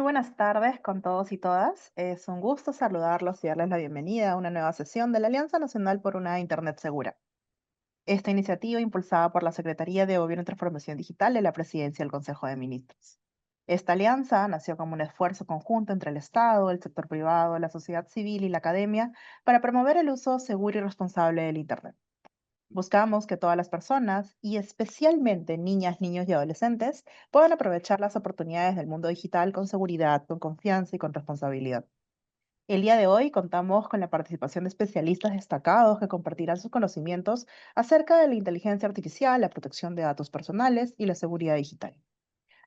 buenas tardes con todos y todas. Es un gusto saludarlos y darles la bienvenida a una nueva sesión de la Alianza Nacional por una Internet Segura. Esta iniciativa impulsada por la Secretaría de Gobierno y Transformación Digital de la Presidencia del Consejo de Ministros. Esta alianza nació como un esfuerzo conjunto entre el Estado, el sector privado, la sociedad civil y la academia para promover el uso seguro y responsable del Internet. Buscamos que todas las personas, y especialmente niñas, niños y adolescentes, puedan aprovechar las oportunidades del mundo digital con seguridad, con confianza y con responsabilidad. El día de hoy contamos con la participación de especialistas destacados que compartirán sus conocimientos acerca de la inteligencia artificial, la protección de datos personales y la seguridad digital.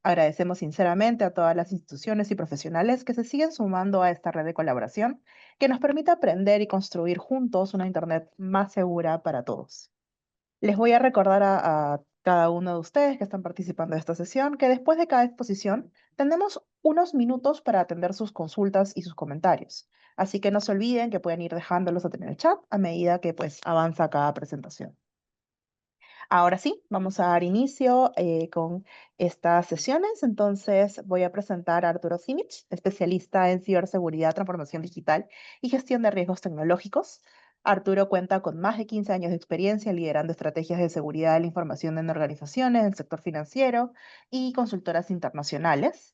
Agradecemos sinceramente a todas las instituciones y profesionales que se siguen sumando a esta red de colaboración que nos permite aprender y construir juntos una Internet más segura para todos. Les voy a recordar a cada uno de ustedes que están participando de esta sesión que después de cada exposición tendremos unos minutos para atender sus consultas y sus comentarios. Así que no se olviden que pueden ir dejándolos en el chat a medida que pues avanza cada presentación. Ahora sí, vamos a dar inicio con estas sesiones. Entonces voy a presentar a Arturo Simic, especialista en ciberseguridad, transformación digital y gestión de riesgos tecnológicos. Arturo cuenta con más de 15 años de experiencia liderando estrategias de seguridad de la información en organizaciones del sector financiero y consultoras internacionales.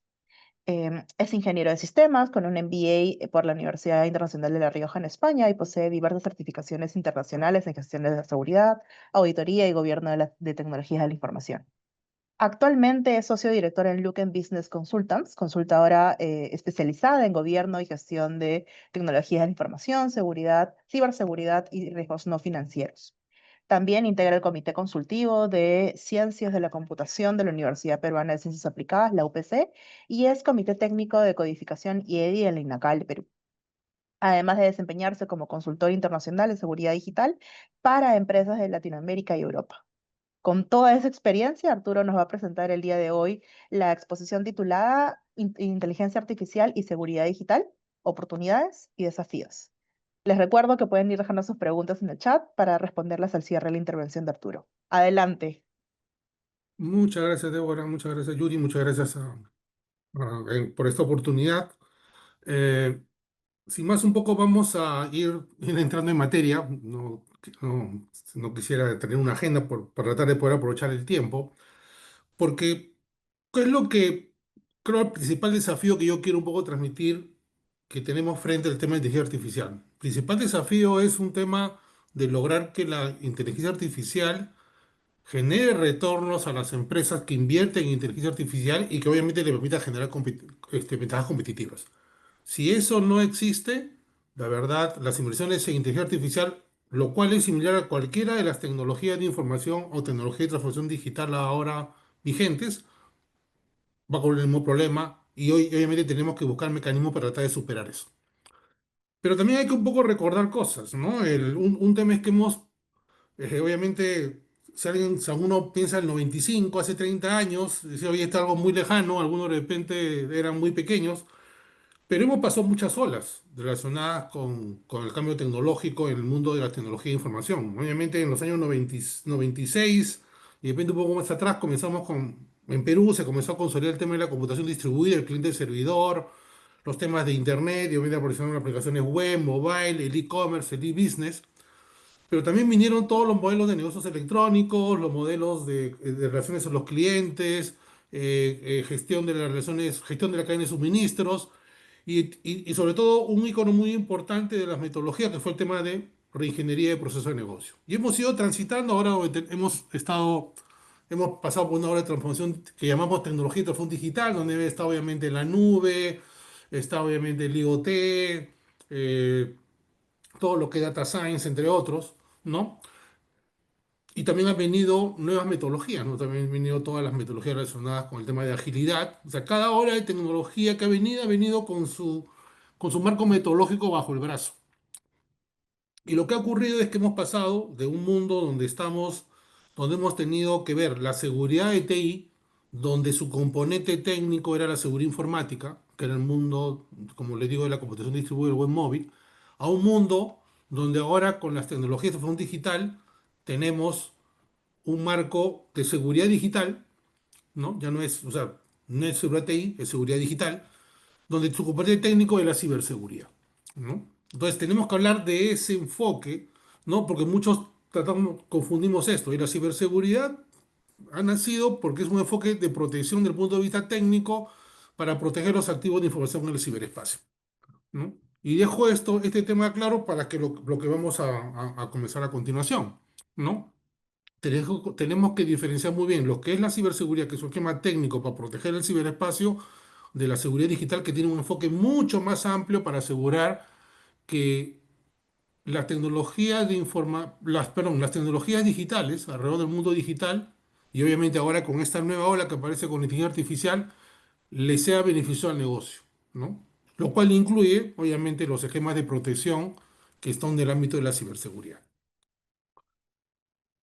Es ingeniero de sistemas con un MBA por la Universidad Internacional de La Rioja en España y posee diversas certificaciones internacionales en gestión de la seguridad, auditoría y gobierno de tecnologías de la información. Actualmente es socio director en Luken Business Consultants, consultora especializada en gobierno y gestión de tecnologías de la información, seguridad, ciberseguridad y riesgos no financieros. También integra el Comité Consultivo de Ciencias de la Computación de la Universidad Peruana de Ciencias Aplicadas, la UPC, y es Comité Técnico de Codificación IEDI en la INACAL de Perú, además de desempeñarse como consultor internacional de seguridad digital para empresas de Latinoamérica y Europa. Con toda esa experiencia, Arturo nos va a presentar el día de hoy la exposición titulada Inteligencia Artificial y Seguridad Digital, Oportunidades y Desafíos. Les recuerdo que pueden ir dejando sus preguntas en el chat para responderlas al cierre de la intervención de Arturo. Adelante. Muchas gracias, Débora, muchas gracias, Yuri, muchas gracias por esta oportunidad. Eh, Sin más, un poco vamos a ir entrando en materia. No quisiera tener una agenda para tratar de poder aprovechar el tiempo, porque ¿qué es lo que creo el principal desafío que yo quiero un poco transmitir que tenemos frente al tema de inteligencia artificial? El principal desafío es un tema de lograr que la inteligencia artificial genere retornos a las empresas que invierten en inteligencia artificial y que obviamente le permita generar ventajas competitivas. Si eso no existe, la verdad, las inversiones en inteligencia artificial, lo cual es similar a cualquiera de las tecnologías de información o tecnología de transformación digital ahora vigentes, va con el mismo problema y hoy obviamente tenemos que buscar mecanismos para tratar de superar eso. Pero también hay que un poco recordar cosas, ¿no? Un tema es que obviamente, si alguno piensa en el 95, hace 30 años, decía, oye, está algo muy lejano, algunos de repente eran muy pequeños, pero hemos pasado muchas olas relacionadas con el cambio tecnológico en el mundo de la tecnología de información. Obviamente, en los años 96 y de repente un poco más atrás, en Perú se comenzó a consolidar el tema de la computación distribuida, el cliente-servidor, los temas de Internet, y obviamente aparecieron aplicaciones web, mobile, el e-commerce, el e-business. Pero también vinieron todos los modelos de negocios electrónicos, los modelos de relaciones con los clientes, gestión de las relaciones, gestión de la cadena de suministros y sobre todo un icono muy importante de las metodologías que fue el tema de reingeniería de procesos de negocio. Y hemos ido transitando, ahora hemos pasado por una hora de transformación que llamamos tecnología de transformación digital, donde está obviamente la nube, está obviamente el IoT, todo lo que es data science, entre otros, ¿no? Y también han venido nuevas metodologías, ¿no? También han venido todas las metodologías relacionadas con el tema de agilidad. O sea, cada hora de tecnología que ha venido con su marco metodológico bajo el brazo. Y lo que ha ocurrido es que hemos pasado de un mundo donde hemos tenido que ver la seguridad de TI, donde su componente técnico era la seguridad informática, que era el mundo, como les digo, de la computación distribuida y el web móvil, a un mundo donde ahora con las tecnologías de información digital tenemos un marco de seguridad digital, ¿no? Ya no es, o sea, no es seguridad TI, es seguridad digital, donde su componente técnico es la ciberseguridad, ¿no? Entonces tenemos que hablar de ese enfoque, ¿no? Porque muchos confundimos esto, y la ciberseguridad ha nacido porque es un enfoque de protección del punto de vista técnico para proteger los activos de información en el ciberespacio, ¿no? Y dejo este tema claro para que lo que vamos a comenzar a continuación, ¿no? Tenemos que diferenciar muy bien lo que es la ciberseguridad, que es un esquema técnico para proteger el ciberespacio, de la seguridad digital, que tiene un enfoque mucho más amplio para asegurar que la tecnología las tecnologías digitales alrededor del mundo digital, y obviamente ahora con esta nueva ola que aparece con la inteligencia artificial, le sea beneficio al negocio, ¿no? Lo cual incluye, obviamente, los esquemas de protección que están en el ámbito de la ciberseguridad.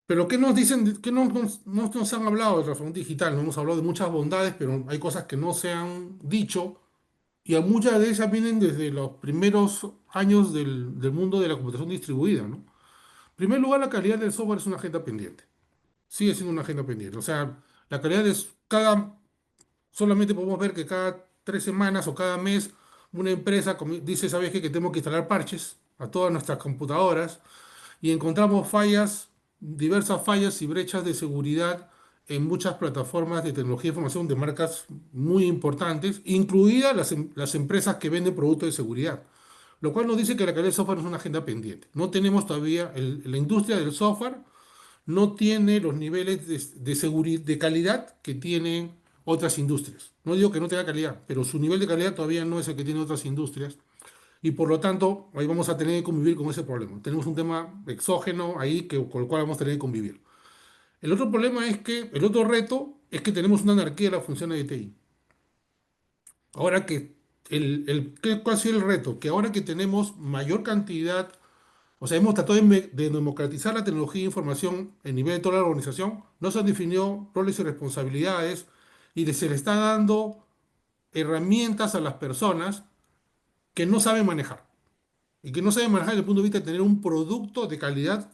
Pero ¿qué nos dicen? ¿Qué no nos han hablado de transformación digital? No hemos hablado de muchas bondades, pero hay cosas que no se han dicho y a muchas de ellas vienen desde los primeros años del mundo de la computación distribuida, ¿no? En primer lugar, la calidad del software es una agenda pendiente. Sigue siendo una agenda pendiente. O sea, la calidad es solamente podemos ver que cada 3 semanas o cada mes una empresa dice, ¿sabes qué? Que tenemos que instalar parches a todas nuestras computadoras y encontramos fallas, diversas fallas y brechas de seguridad en muchas plataformas de tecnología de información de marcas muy importantes, incluidas las empresas que venden productos de seguridad. Lo cual nos dice que la calidad del software es una agenda pendiente. No tenemos todavía, la industria del software no tiene los niveles de seguridad, de calidad que tienen otras industrias. No digo que no tenga calidad, pero su nivel de calidad todavía no es el que tienen otras industrias. Y por lo tanto, ahí vamos a tener que convivir con ese problema. Tenemos un tema exógeno ahí con el cual vamos a tener que convivir. El otro reto es que tenemos una anarquía de las funciones de TI. Ahora que, ¿cuál ha sido el reto? Que ahora que tenemos mayor cantidad, o sea, hemos tratado de democratizar la tecnología de información en nivel de toda la organización, no se han definido roles y responsabilidades y se le está dando herramientas a las personas que no saben manejar. Y que no saben manejar desde el punto de vista de tener un producto de calidad,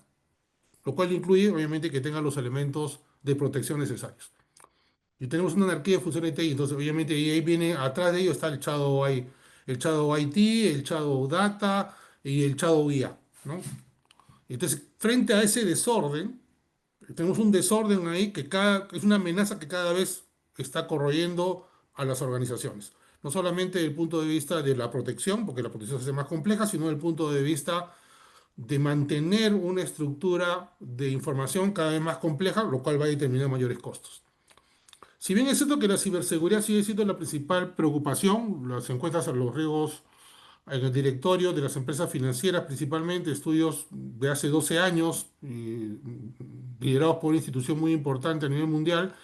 lo cual incluye, obviamente, que tenga los elementos de protección necesarios. Y tenemos una anarquía de funciones de TI, entonces, obviamente, ahí viene, atrás de ello está el Shadow IT, el Shadow Data y el Shadow IA, ¿no? Entonces, frente a ese desorden, tenemos un desorden ahí es una amenaza que cada vez está corroyendo a las organizaciones. No solamente desde el punto de vista de la protección, porque la protección se hace más compleja, sino desde el punto de vista de mantener una estructura de información cada vez más compleja, lo cual va a determinar mayores costos. Si bien es cierto que la ciberseguridad sigue siendo la principal preocupación, las encuestas a los riesgos en el directorio de las empresas financieras, principalmente estudios de hace 12 años, liderados por una institución muy importante a nivel mundial,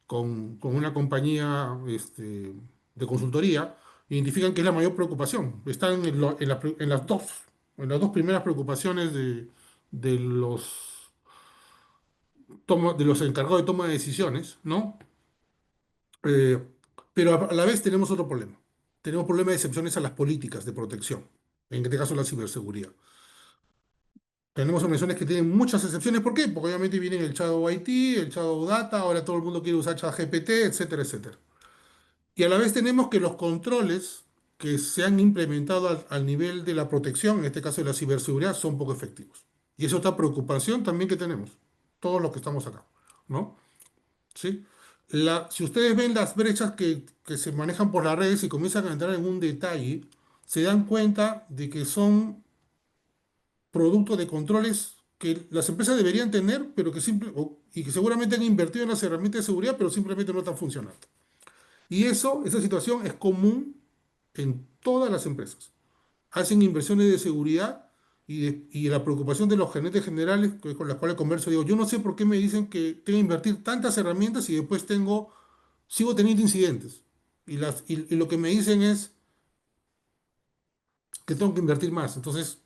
con una compañía de consultoría, identifican que es la mayor preocupación. Están en las dos primeras preocupaciones de los encargados de toma de decisiones, ¿no? Eh, pero a la vez tenemos otro problema. Tenemos problema de excepciones a las políticas de protección, en este caso la ciberseguridad. Tenemos organizaciones que tienen muchas excepciones. ¿Por qué? Porque obviamente viene el Shadow IT, el Shadow Data, ahora todo el mundo quiere usar ChatGPT, etcétera, etcétera. Y a la vez tenemos que los controles que se han implementado al nivel de la protección, en este caso de la ciberseguridad, son poco efectivos. Y es otra preocupación también que tenemos, todos los que estamos acá, ¿no? ¿Sí? Si ustedes ven las brechas que se manejan por las redes y comienzan a entrar en un detalle, se dan cuenta de que son producto de controles que las empresas deberían tener, pero y que seguramente han invertido en las herramientas de seguridad, pero simplemente no están funcionando. Y esa situación es común en todas las empresas. Hacen inversiones de seguridad y la preocupación de los gerentes generales con las cuales converso, digo, yo no sé por qué me dicen que tengo que invertir tantas herramientas y después sigo teniendo incidentes. Y lo que me dicen es que tengo que invertir más. Entonces,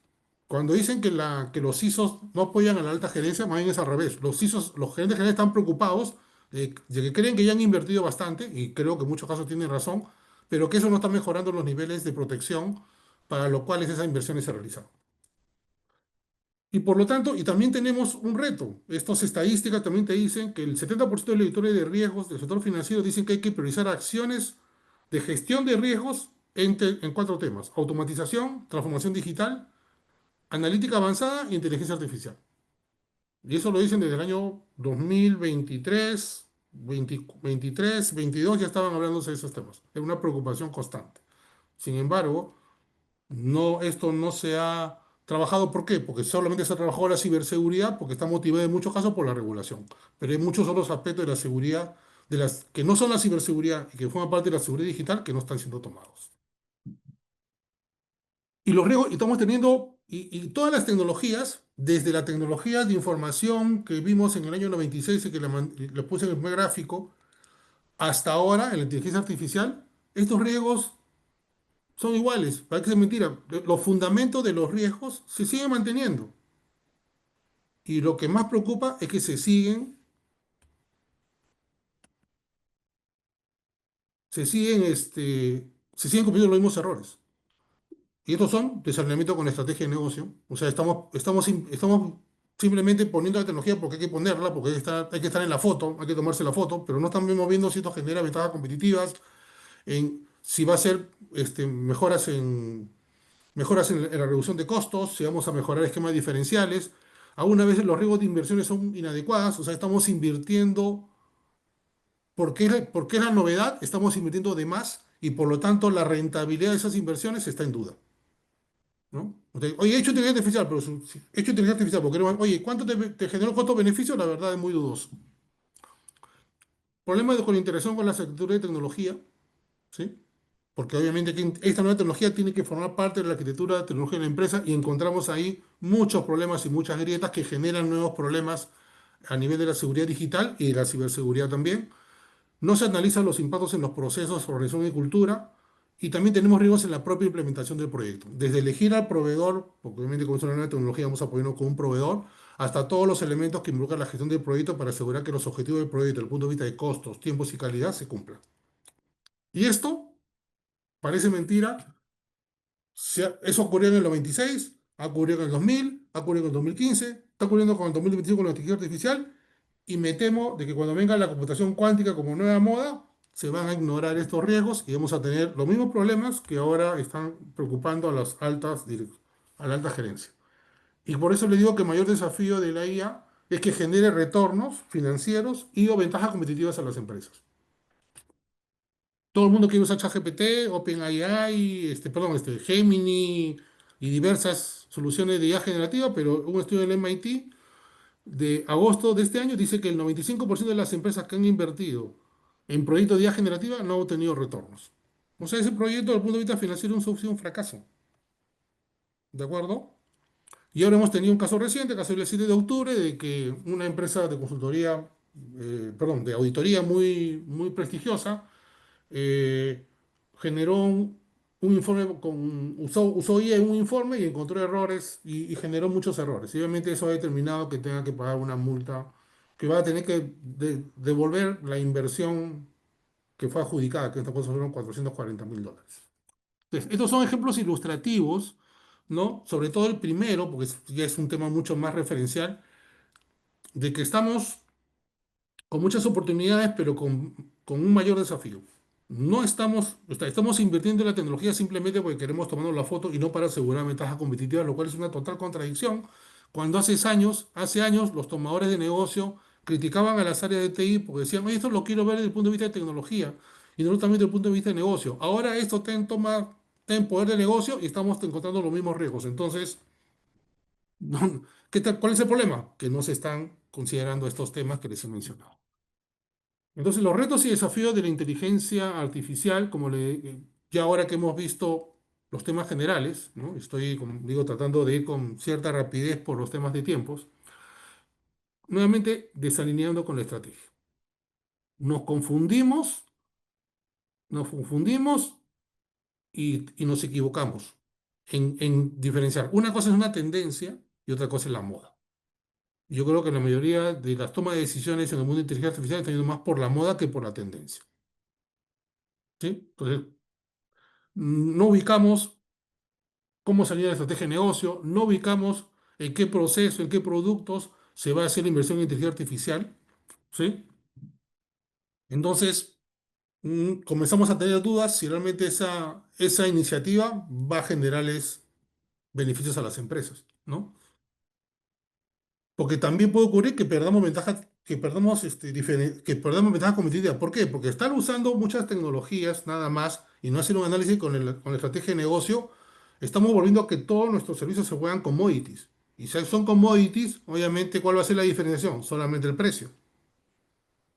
cuando dicen que los CISOs no apoyan a la alta gerencia, más bien es al revés. Los CISOs, los gerentes generales están preocupados de que creen que ya han invertido bastante, y creo que en muchos casos tienen razón, pero que eso no está mejorando los niveles de protección para los cuales esas inversiones se realizan. Y por lo tanto, y también tenemos un reto. Estas estadísticas también te dicen que el 70% de los editores de riesgos del sector financiero dicen que hay que priorizar acciones de gestión de riesgos en cuatro temas: automatización, transformación digital, analítica avanzada e inteligencia artificial. Y eso lo dicen desde el año 2023, 23, 22, ya estaban hablándose de esos temas. Es una preocupación constante. Sin embargo, no, esto no se ha trabajado. ¿Por qué? Porque solamente se ha trabajado la ciberseguridad, porque está motivada en muchos casos por la regulación. Pero hay muchos otros aspectos de la seguridad, de las que no son la ciberseguridad y que forman parte de la seguridad digital, que no están siendo tomados. Y los riesgos, y estamos teniendo, y todas las tecnologías, desde la tecnología de información que vimos en el año 96 y que le puse en el primer gráfico, hasta ahora, en la inteligencia artificial, estos riesgos son iguales. Para que sea mentira, los fundamentos de los riesgos se siguen manteniendo. Y lo que más preocupa es que se siguen cometiendo los mismos errores. Y estos son desalineamiento con la estrategia de negocio. O sea, estamos simplemente poniendo la tecnología porque hay que ponerla, porque hay que estar en la foto, hay que tomarse la foto, pero no estamos viendo si esto genera ventajas competitivas, si va a ser mejoras en la reducción de costos, si vamos a mejorar esquemas diferenciales. Algunas veces los riesgos de inversiones son inadecuadas, o sea, estamos invirtiendo porque es la novedad, estamos invirtiendo de más y por lo tanto la rentabilidad de esas inversiones está en duda. ¿No? O sea, oye, he hecho inteligencia artificial, pero si he hecho inteligencia artificial porque oye, ¿cuánto te generó costo-beneficio? La verdad es muy dudoso. Problemas con la interacción con la arquitectura de tecnología, ¿sí? Porque obviamente que esta nueva tecnología tiene que formar parte de la arquitectura de tecnología de la empresa y encontramos ahí muchos problemas y muchas grietas que generan nuevos problemas a nivel de la seguridad digital y de la ciberseguridad también. No se analizan los impactos en los procesos, organización y cultura. Y también tenemos riesgos en la propia implementación del proyecto. Desde elegir al proveedor, porque obviamente como es una nueva tecnología vamos a apoyarnos con un proveedor, hasta todos los elementos que involucran la gestión del proyecto para asegurar que los objetivos del proyecto, desde el punto de vista de costos, tiempos y calidad, se cumplan. Y esto parece mentira. Eso ocurrió en el 96, ha ocurrido en el 2000, ha ocurrido en el 2015, está ocurriendo con el 2025 con la inteligencia artificial. Y me temo de que cuando venga la computación cuántica como nueva moda, se van a ignorar estos riesgos y vamos a tener los mismos problemas que ahora están preocupando a la alta gerencia. Y por eso le digo que el mayor desafío de la IA es que genere retornos financieros y o ventajas competitivas a las empresas. Todo el mundo quiere usar ChatGPT, OpenAI, Gemini y diversas soluciones de IA generativa, pero un estudio del MIT de agosto de este año dice que el 95% de las empresas que han invertido en proyectos de IA generativa no han obtenido retornos. O sea, ese proyecto, desde el punto de vista financiero, es un fracaso. ¿De acuerdo? Y ahora hemos tenido un caso reciente, caso del 7 de octubre, de que una empresa de consultoría, perdón, de auditoría muy, muy prestigiosa, eh, generó un informe usó IA en un informe y encontró errores y generó muchos errores. Y obviamente eso ha determinado que tenga que pagar una multa, que va a tener que devolver la inversión que fue adjudicada, que en esta cosa fueron $440.000. Entonces, estos son ejemplos ilustrativos, ¿no? Sobre todo el primero, porque ya es un tema mucho más referencial, de que estamos con muchas oportunidades, pero con un mayor desafío. No estamos, estamos invirtiendo en la tecnología simplemente porque queremos tomarnos la foto y no para asegurar ventajas competitivas, lo cual es una total contradicción. Cuando hace años los tomadores de negocio criticaban a las áreas de TI porque decían, "Oye, esto lo quiero ver desde el punto de vista de tecnología y no también desde el punto de vista de negocio. Ahora esto está en poder de negocio y estamos encontrando los mismos riesgos. Entonces, ¿cuál es el problema? Que no se están considerando estos temas que les he mencionado. Entonces, los retos y desafíos de la inteligencia artificial, ya ahora que hemos visto los temas generales, ¿no? Estoy, como digo, tratando de ir con cierta rapidez por los temas de tiempos, nuevamente desalineando con la estrategia. Nos confundimos, nos confundimos y nos equivocamos en diferenciar. Una cosa es una tendencia y otra cosa es la moda. Yo creo que la mayoría de las tomas de decisiones en el mundo de inteligencia artificial están yendo más por la moda que por la tendencia. ¿Sí? Entonces, no ubicamos cómo salir de la estrategia de negocio, no ubicamos en qué proceso, en qué productos se va a hacer la inversión en inteligencia artificial, ¿sí? Entonces, comenzamos a tener dudas si realmente esa iniciativa va a generarles beneficios a las empresas, ¿no? Porque también puede ocurrir que perdamos ventaja, que perdamos ventaja competitiva. ¿Por qué? Porque estar usando muchas tecnologías nada más y no hacer un análisis con la estrategia de negocio, estamos volviendo a que todos nuestros servicios se vuelvan commodities. Y si son commodities, obviamente, ¿cuál va a ser la diferenciación? Solamente el precio.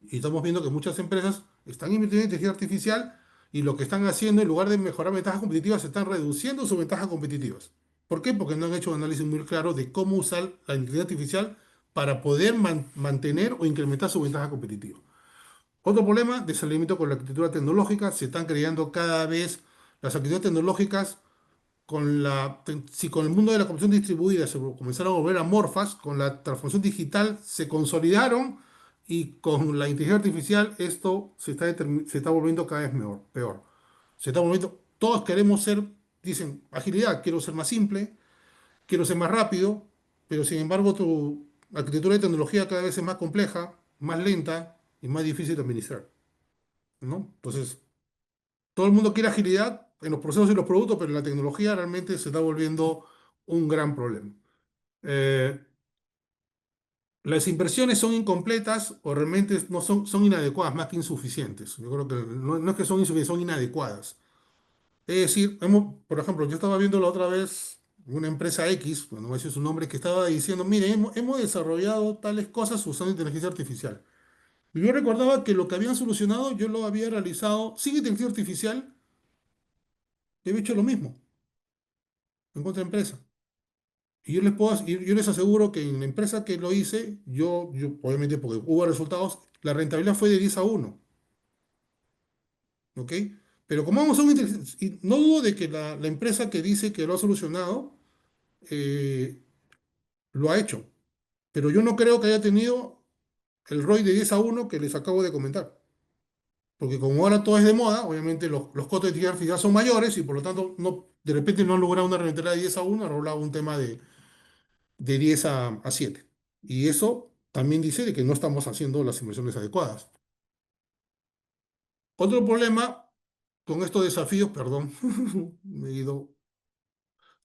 Y estamos viendo que muchas empresas están invirtiendo en inteligencia artificial y lo que están haciendo, en lugar de mejorar ventajas competitivas, están reduciendo sus ventajas competitivas. ¿Por qué? Porque no han hecho un análisis muy claro de cómo usar la inteligencia artificial para poder mantener o incrementar su ventaja competitiva. Otro problema, desalineamiento con la arquitectura tecnológica. Se están creando cada vez las arquitecturas tecnológicas si con el mundo de la computación distribuida se comenzaron a volver amorfas, con la transformación digital se consolidaron y con la inteligencia artificial esto se está volviendo cada vez peor. Se está volviendo, todos queremos ser, dicen, agilidad, quiero ser más simple, quiero ser más rápido, pero sin embargo tu arquitectura de tecnología cada vez es más compleja, más lenta y más difícil de administrar, ¿no? Entonces, todo el mundo quiere agilidad en los procesos y los productos, pero la tecnología realmente se está volviendo un gran problema. Eh, las inversiones son incompletas o realmente no son inadecuadas, más que insuficientes. Yo creo que no es que son insuficientes, son inadecuadas. Es decir, por ejemplo, yo estaba viendo la otra vez una empresa X, bueno, no voy a decir su nombre, que estaba diciendo, mire, hemos desarrollado tales cosas usando inteligencia artificial. Y yo recordaba que lo que habían solucionado yo lo había realizado sin inteligencia artificial y había hecho lo mismo en otra empresa. Y yo les aseguro que en la empresa que lo hice, obviamente porque hubo resultados, la rentabilidad fue de 10-1, ¿ok? Pero como vamos a una y no dudo de que la empresa que dice que lo ha solucionado, eh, lo ha hecho, pero yo no creo que haya tenido el ROI de 10-1 que les acabo de comentar. Porque como ahora todo es de moda, obviamente los costos de inteligencia artificial son mayores y por lo tanto de repente no han logrado una rentabilidad de 10-1, han logrado un tema de 10-7. Y eso también dice de que no estamos haciendo las inversiones adecuadas. Otro problema con estos desafíos, perdón, me he ido,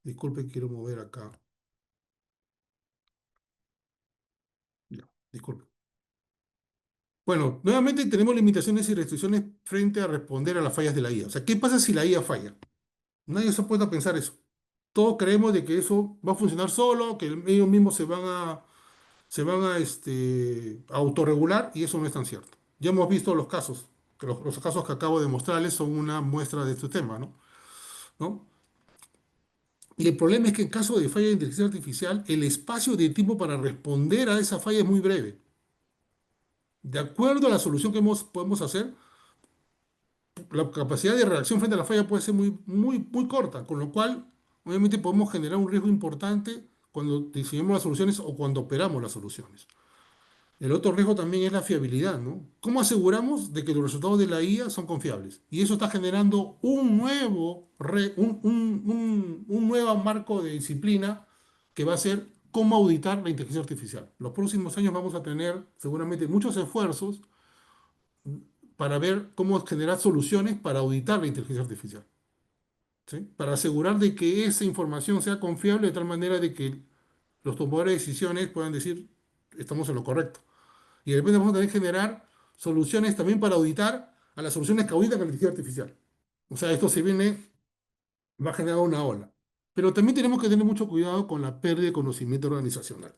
disculpe, quiero mover acá. Ya, disculpe. Bueno, nuevamente tenemos limitaciones y restricciones frente a responder a las fallas de la IA. O sea, ¿qué pasa si la IA falla? Nadie se ha puesto a pensar eso. Todos creemos de que eso va a funcionar solo, que ellos mismos se van a autorregular y eso no es tan cierto. Ya hemos visto los casos, que los casos que acabo de mostrarles son una muestra de este tema, ¿no? ¿No? Y el problema es que en caso de falla de inteligencia artificial, el espacio de tiempo para responder a esa falla es muy breve. De acuerdo a la solución que podemos hacer, la capacidad de reacción frente a la falla puede ser muy, muy, muy corta, con lo cual, obviamente, podemos generar un riesgo importante cuando diseñamos las soluciones o cuando operamos las soluciones. El otro riesgo también es la fiabilidad, ¿no? ¿Cómo aseguramos de que los resultados de la IA son confiables? Y eso está generando un nuevo marco de disciplina que va a ser cómo auditar la inteligencia artificial. Los próximos años vamos a tener seguramente muchos esfuerzos para ver cómo generar soluciones para auditar la inteligencia artificial, ¿sí? Para asegurar de que esa información sea confiable de tal manera de que los tomadores de decisiones puedan decir, estamos en lo correcto. Y de repente vamos a tener que generar soluciones también para auditar a las soluciones que auditan con la inteligencia artificial. O sea, esto va a generar una ola. Pero también tenemos que tener mucho cuidado con la pérdida de conocimiento organizacional.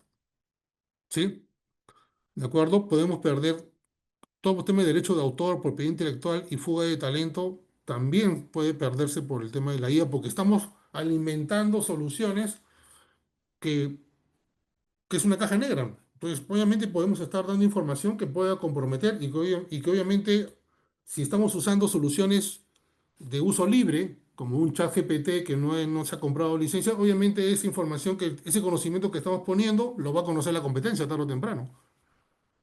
¿Sí? ¿De acuerdo? Podemos perder todo el tema de derecho de autor, propiedad intelectual y fuga de talento. También puede perderse por el tema de la IA, porque estamos alimentando soluciones que que es una caja negra. Entonces, obviamente podemos estar dando información que pueda comprometer y que obviamente si estamos usando soluciones de uso libre, como un chat GPT que no se ha comprado licencia, obviamente esa información, ese conocimiento que estamos poniendo, lo va a conocer la competencia tarde o temprano.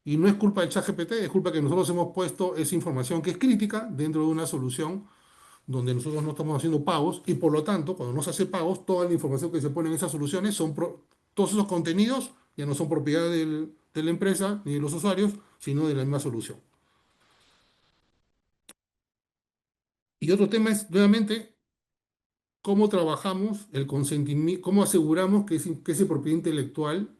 Y no es culpa del chat GPT, es culpa que nosotros hemos puesto esa información que es crítica dentro de una solución donde nosotros no estamos haciendo pagos y por lo tanto, cuando no se hace pagos, toda la información que se pone en esas soluciones todos esos contenidos ya no son propiedad de la empresa ni de los usuarios, sino de la misma solución. Y otro tema es, nuevamente, cómo trabajamos el consentimiento, cómo aseguramos que ese propiedad intelectual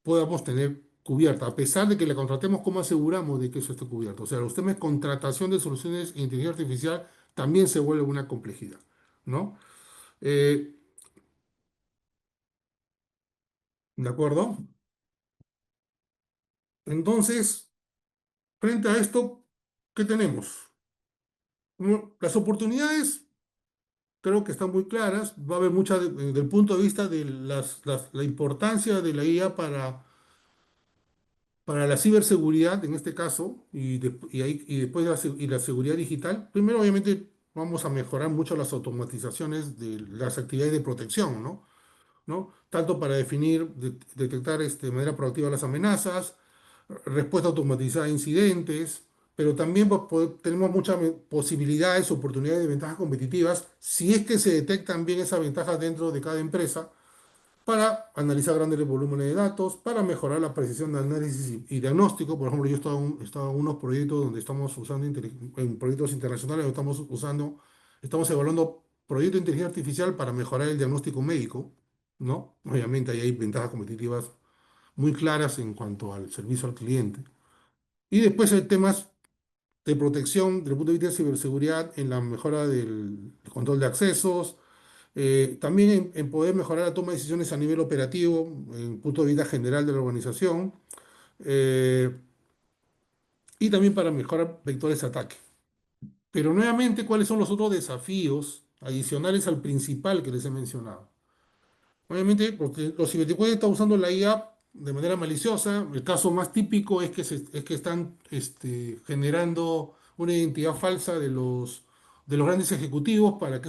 podamos tener cubierta. A pesar de que la contratemos, ¿cómo aseguramos de que eso esté cubierto? O sea, los temas de contratación de soluciones de inteligencia artificial también se vuelve una complejidad, ¿no? Eh, ¿De acuerdo? Entonces, frente a esto, ¿qué tenemos? Las oportunidades creo que están muy claras. Va a haber mucha, desde el punto de vista de la importancia de la IA para la ciberseguridad, en este caso, y después y la seguridad digital. Primero, obviamente, vamos a mejorar mucho las automatizaciones de las actividades de protección, ¿no? ¿No? Tanto para definir, detectar de manera proactiva las amenazas, respuesta automatizada a incidentes, pero también tenemos muchas posibilidades, oportunidades de ventajas competitivas si es que se detectan bien esas ventajas dentro de cada empresa para analizar grandes volúmenes de datos, para mejorar la precisión de análisis y diagnóstico. Por ejemplo, yo he estado en unos proyectos donde estamos usando, en proyectos internacionales, donde estamos evaluando proyectos de inteligencia artificial para mejorar el diagnóstico médico, ¿no? Obviamente ahí hay ventajas competitivas muy claras en cuanto al servicio al cliente. Y después hay temas de protección desde el punto de vista de ciberseguridad en la mejora del control de accesos, también en poder mejorar la toma de decisiones a nivel operativo, en el punto de vista general de la organización, eh, y también para mejorar vectores de ataque. Pero nuevamente, ¿cuáles son los otros desafíos adicionales al principal que les he mencionado? Obviamente, porque los ciberdelincuentes están usando la IA de manera maliciosa. El caso más típico es que están generando una identidad falsa de los grandes ejecutivos para que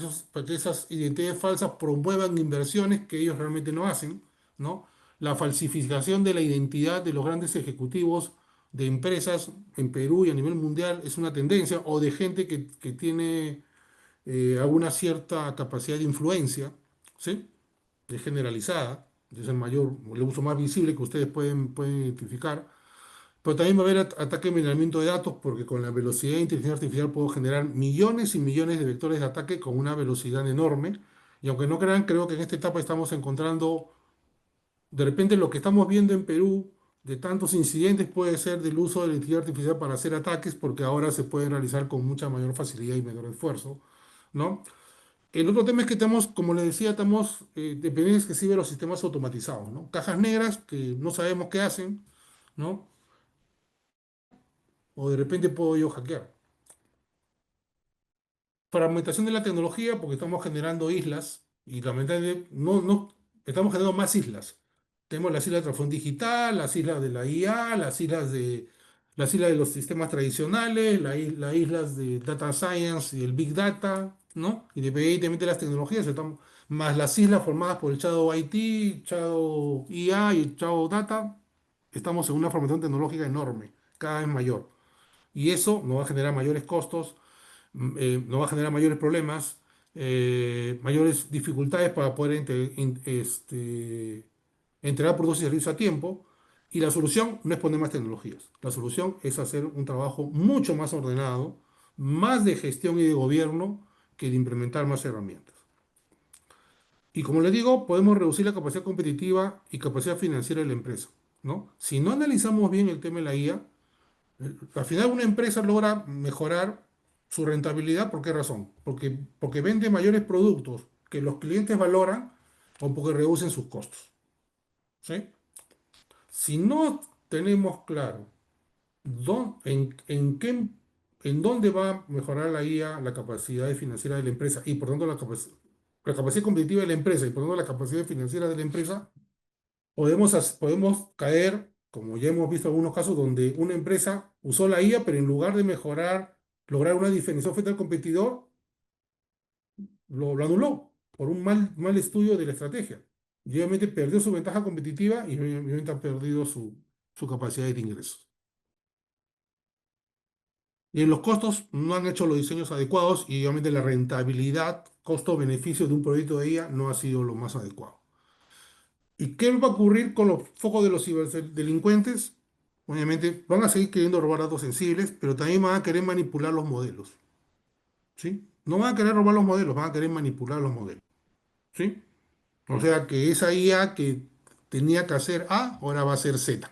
esas identidades falsas promuevan inversiones que ellos realmente no hacen, ¿no? La falsificación de la identidad de los grandes ejecutivos de empresas en Perú y a nivel mundial es una tendencia, o de gente que tiene alguna cierta capacidad de influencia, ¿sí? Es generalizada, es el uso más visible que ustedes pueden identificar, pero también va a haber ataque de envenenamiento de datos porque con la velocidad de inteligencia artificial puedo generar millones y millones de vectores de ataque con una velocidad enorme. Y aunque no crean, creo que en esta etapa estamos encontrando, de repente lo que estamos viendo en Perú de tantos incidentes puede ser del uso de la inteligencia artificial para hacer ataques porque ahora se pueden realizar con mucha mayor facilidad y menor esfuerzo, ¿no? El otro tema es que estamos, como les decía, estamos dependientes que sí de los sistemas automatizados, ¿no? Cajas negras que no sabemos qué hacen, ¿no? O de repente puedo yo hackear. Fragmentación de la tecnología porque estamos generando islas y lamentablemente estamos generando más islas. Tenemos las islas de transformación digital, las islas de la IA, las islas de los sistemas tradicionales, las islas de data science y el big data, ¿no? Independientemente de las tecnologías, más las islas formadas por el Shadow IT, Shadow IA y el Shadow Data, estamos en una fragmentación tecnológica enorme, cada vez mayor. Y eso nos va a generar mayores costos, nos va a generar mayores problemas, mayores dificultades para poder entregar productos y servicios a tiempo. Y la solución no es poner más tecnologías. La solución es hacer un trabajo mucho más ordenado, más de gestión y de gobierno que de implementar más herramientas. Y como les digo, podemos reducir la capacidad competitiva y capacidad financiera de la empresa, ¿no? Si no analizamos bien el tema de la IA, al final una empresa logra mejorar su rentabilidad, ¿por qué razón? Porque vende mayores productos que los clientes valoran o porque reducen sus costos, ¿sí? Si no tenemos claro en dónde va a mejorar la IA la capacidad financiera de la empresa y por tanto la capacidad competitiva de la empresa y por tanto la capacidad financiera de la empresa, podemos caer, como ya hemos visto algunos casos, donde una empresa usó la IA, pero en lugar de mejorar, lograr una diferenciación frente al competidor, lo anuló por un mal estudio de la estrategia. Y obviamente perdió su ventaja competitiva y obviamente ha perdido su capacidad de ingresos. Y en los costos no han hecho los diseños adecuados y obviamente la rentabilidad, costo-beneficio de un proyecto de IA no ha sido lo más adecuado. ¿Y qué va a ocurrir con los focos de los ciberdelincuentes? Obviamente van a seguir queriendo robar datos sensibles, pero también van a querer manipular los modelos. ¿sí? No van a querer robar los modelos, van a querer manipular los modelos, ¿sí? O sea que esa IA que tenía que hacer A, ahora va a ser Z.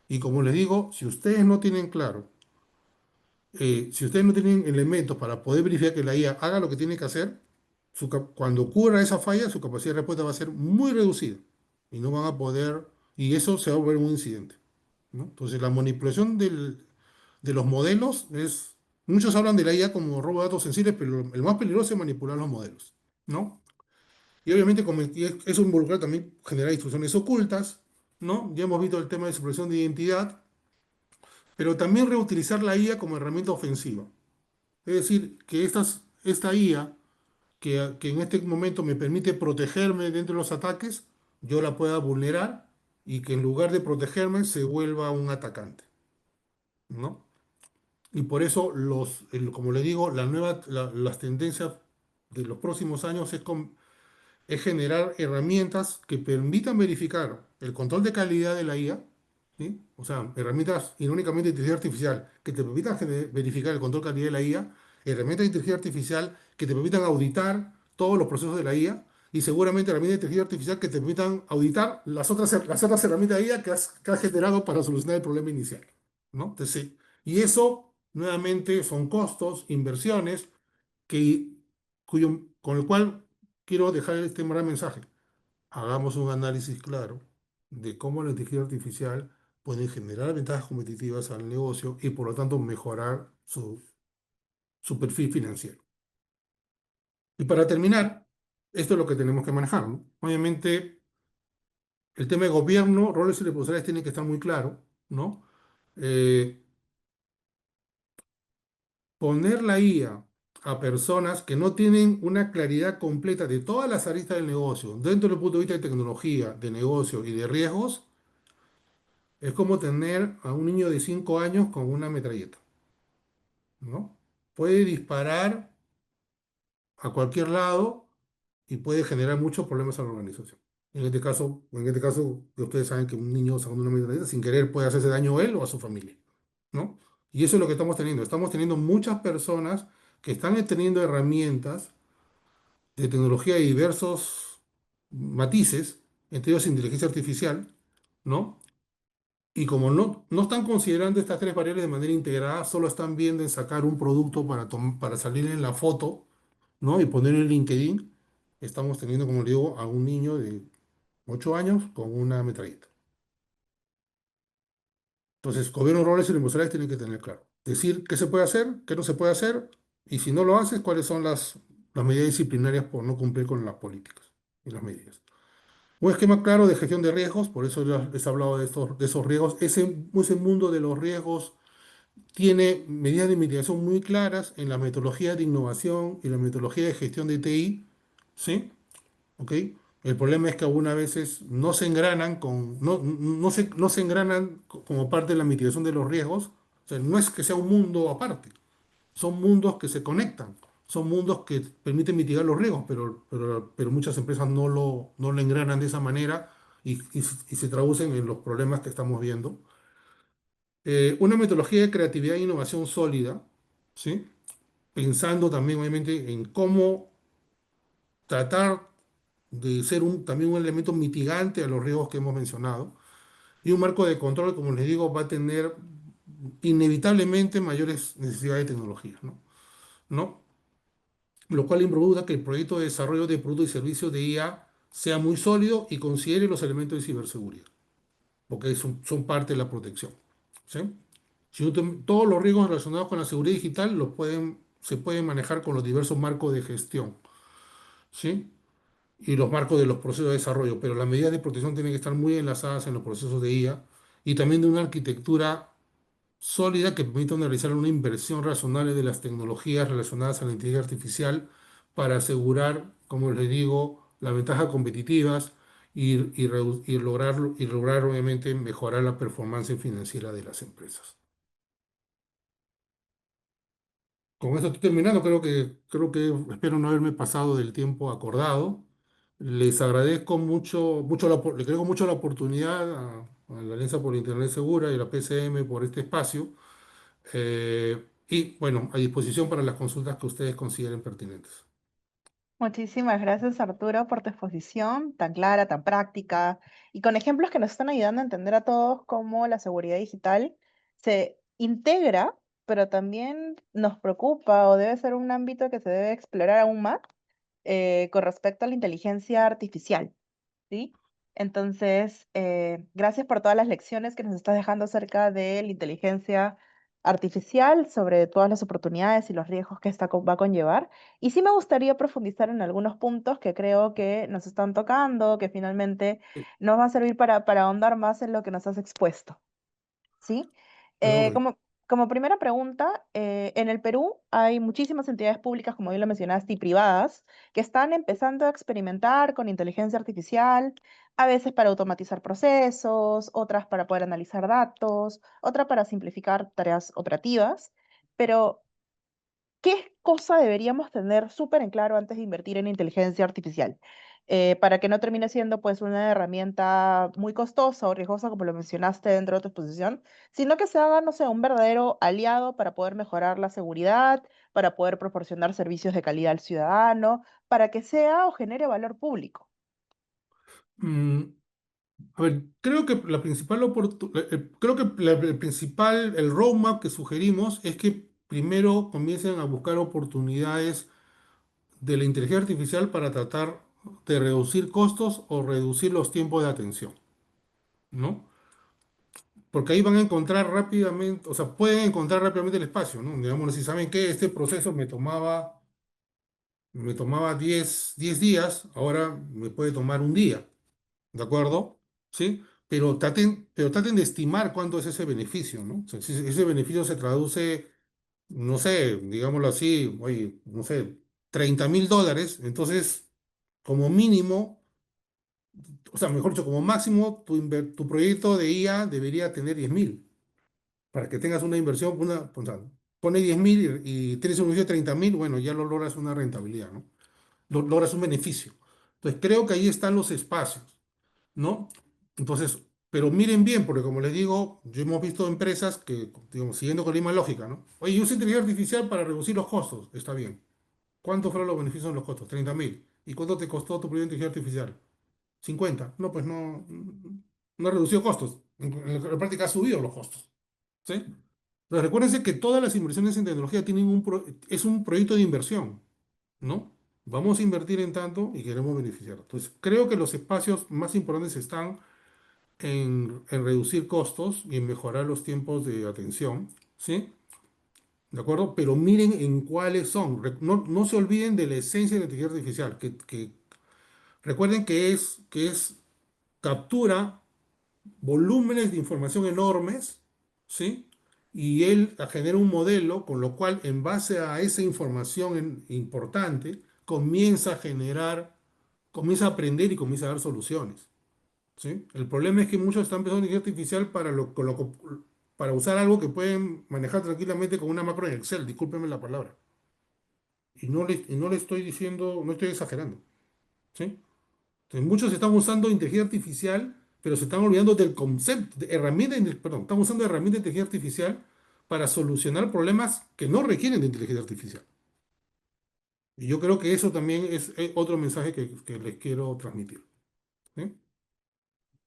Y como les digo, si ustedes no tienen claro, si ustedes no tienen elementos para poder verificar que la IA haga lo que tiene que hacer, cuando ocurra esa falla, su capacidad de respuesta va a ser muy reducida y no van a poder, y eso se va a volver un incidente, ¿no? Entonces, la manipulación de los modelos es, muchos hablan de la IA como robo de datos sensibles, pero el más peligroso es manipular los modelos, ¿no? Y obviamente eso involucra también generar instrucciones ocultas, ¿no? Ya hemos visto el tema de supresión de identidad, pero también reutilizar la IA como herramienta ofensiva. Es decir, que esta IA, que en este momento me permite protegerme dentro de los ataques, yo la pueda vulnerar y que en lugar de protegerme se vuelva un atacante, ¿no? Y por eso, como le digo, las tendencias de los próximos años es generar herramientas que permitan verificar el control de calidad de la IA, ¿sí? O sea, herramientas, y no únicamente de inteligencia artificial, que te permitan verificar el control de calidad de la IA, herramientas de inteligencia artificial que te permitan auditar todos los procesos de la IA, y seguramente herramientas de inteligencia artificial que te permitan auditar las otras herramientas de IA que has generado para solucionar el problema inicial, ¿no? Entonces, sí, y eso, nuevamente, son costos, inversiones, que, con el cual quiero dejar este gran mensaje. Hagamos un análisis claro de cómo la inteligencia artificial puede generar ventajas competitivas al negocio y por lo tanto mejorar su perfil financiero. Y para terminar, esto es lo que tenemos que manejar, ¿no? Obviamente, el tema de gobierno, roles y responsabilidades tiene que estar muy claro, ¿no? Eh, Poner la IA a personas que no tienen una claridad completa de todas las aristas del negocio, dentro del punto de vista de tecnología, de negocio y de riesgos, es como tener a un niño de 5 años con una metralleta, ¿no? Puede disparar a cualquier lado y puede generar muchos problemas a la organización. En este caso, que ustedes saben que un niño sacando una metralleta sin querer puede hacerse daño a él o a su familia, ¿no? Y eso es lo que estamos teniendo. Estamos teniendo muchas personas que están teniendo herramientas de tecnología de diversos matices, entre ellos inteligencia artificial, ¿no? Y como no están considerando estas tres variables de manera integrada, solo están viendo en sacar un producto para salir en la foto, ¿no? Y poner en LinkedIn, estamos teniendo, como le digo, a un niño de 8 años con una metralleta. Entonces, gobierno, roles y responsables tienen que tener claro. Decir qué se puede hacer, qué no se puede hacer, y si no lo haces, cuáles son las medidas disciplinarias por no cumplir con las políticas y las medidas. Un esquema claro de gestión de riesgos, por eso ya les he hablado de esos riesgos. Ese mundo de los riesgos tiene medidas de mitigación muy claras en la metodología de innovación y la metodología de gestión de TI, ¿sí? ¿Ok? El problema es que algunas veces no se engranan no se engranan como parte de la mitigación de los riesgos. O sea, no es que sea un mundo aparte, son mundos que se conectan, son mundos que permiten mitigar los riesgos, pero muchas empresas no lo engranan de esa manera y se traducen en los problemas que estamos viendo. Una metodología de creatividad e innovación sólida, ¿sí? Pensando también, obviamente, en cómo tratar de ser también un elemento mitigante a los riesgos que hemos mencionado. Y un marco de control, como les digo, va a tener inevitablemente mayores necesidades de tecnología, ¿no? ¿No? Lo cual involucra que el proyecto de desarrollo de productos y servicios de IA sea muy sólido y considere los elementos de ciberseguridad, porque son parte de la protección, ¿sí? Todos los riesgos relacionados con la seguridad digital se pueden manejar con los diversos marcos de gestión, ¿sí? Y los marcos de los procesos de desarrollo, pero las medidas de protección tienen que estar muy enlazadas en los procesos de IA y también de una arquitectura sólida que permita realizar una inversión razonable de las tecnologías relacionadas a la inteligencia artificial para asegurar, como les digo, las ventajas competitivas y lograr obviamente mejorar la performance financiera de las empresas. Con esto estoy terminando, creo que espero no haberme pasado del tiempo acordado. Les agradezco mucho, le agradezco mucho la oportunidad a la Alianza por Internet Segura y a la PCM por este espacio. Y bueno, a disposición para las consultas que ustedes consideren pertinentes. Muchísimas gracias, Arturo, por tu exposición tan clara, tan práctica y con ejemplos que nos están ayudando a entender a todos cómo la seguridad digital se integra, pero también nos preocupa o debe ser un ámbito que se debe explorar aún más con respecto a la inteligencia artificial. ¿Sí? Entonces, gracias por todas las lecciones que nos estás dejando acerca de la inteligencia artificial, sobre todas las oportunidades y los riesgos que esta va a conllevar. Y sí me gustaría profundizar en algunos puntos que creo que nos están tocando, que finalmente nos va a servir para ahondar más en lo que nos has expuesto. ¿Sí? A la orden. Como primera pregunta, en el Perú hay muchísimas entidades públicas, como bien lo mencionaste, y privadas, que están empezando a experimentar con inteligencia artificial, a veces para automatizar procesos, otras para poder analizar datos, otra para simplificar tareas operativas, pero ¿qué cosa deberíamos tener súper en claro antes de invertir en inteligencia artificial? Para que no termine siendo pues una herramienta muy costosa o riesgosa, como lo mencionaste dentro de tu exposición, sino que se haga, no sé, un verdadero aliado para poder mejorar la seguridad, para poder proporcionar servicios de calidad al ciudadano, para que sea o genere valor público. Mm, a ver, creo que la principal creo que el principal, el roadmap que sugerimos es que primero comiencen a buscar oportunidades de la inteligencia artificial para tratar de reducir costos o reducir los tiempos de atención, ¿no? Porque ahí van a encontrar rápidamente, o sea, pueden encontrar rápidamente el espacio, ¿no? Digamos, si saben que este proceso me tomaba 10 días, ahora me puede tomar un día, ¿de acuerdo? ¿Sí? Pero traten de estimar cuánto es ese beneficio, ¿no? O sea, si ese beneficio se traduce, no sé, digámoslo así, oye, no sé, $30.000, entonces, como mínimo, o sea, mejor dicho, como máximo, tu proyecto de IA debería tener 10.000 para que tengas una inversión, o sea, pone 10.000 y tienes un beneficio de 30.000, bueno, ya lo logras una rentabilidad, ¿no? Logras un beneficio. Entonces, creo que ahí están los espacios, ¿no? Entonces, pero miren bien, porque como les digo, yo hemos visto empresas que, digamos, siguiendo con la misma lógica, ¿no? Oye, yo uso inteligencia artificial para reducir los costos, está bien. ¿Cuántos fueron los beneficios en los costos? 30.000. ¿Y cuánto te costó tu primera inteligencia artificial? 50. No, pues no ha reducido costos. En la práctica ha subido los costos. ¿Sí? Entonces, recuérdense que todas las inversiones en tecnología es un proyecto de inversión, ¿no? Vamos a invertir en tanto y queremos beneficiar. Entonces, creo que los espacios más importantes están en reducir costos y en mejorar los tiempos de atención, ¿sí? ¿De acuerdo? Pero miren en cuáles son. No se olviden de la esencia de la inteligencia artificial, que recuerden que es captura volúmenes de información enormes, ¿sí? Y él genera un modelo, con lo cual, en base a esa información importante, comienza a aprender y comienza a dar soluciones, ¿sí? El problema es que muchos están empezando inteligencia artificial para usar algo que pueden manejar tranquilamente con una macro en Excel, discúlpenme la palabra. Y no le estoy diciendo, no estoy exagerando, ¿sí? Entonces, muchos están usando inteligencia artificial, pero se están olvidando del concepto, de herramienta, perdón, están usando herramientas de inteligencia artificial para solucionar problemas que no requieren de inteligencia artificial. Y yo creo que eso también es otro mensaje que les quiero transmitir. ¿Sí?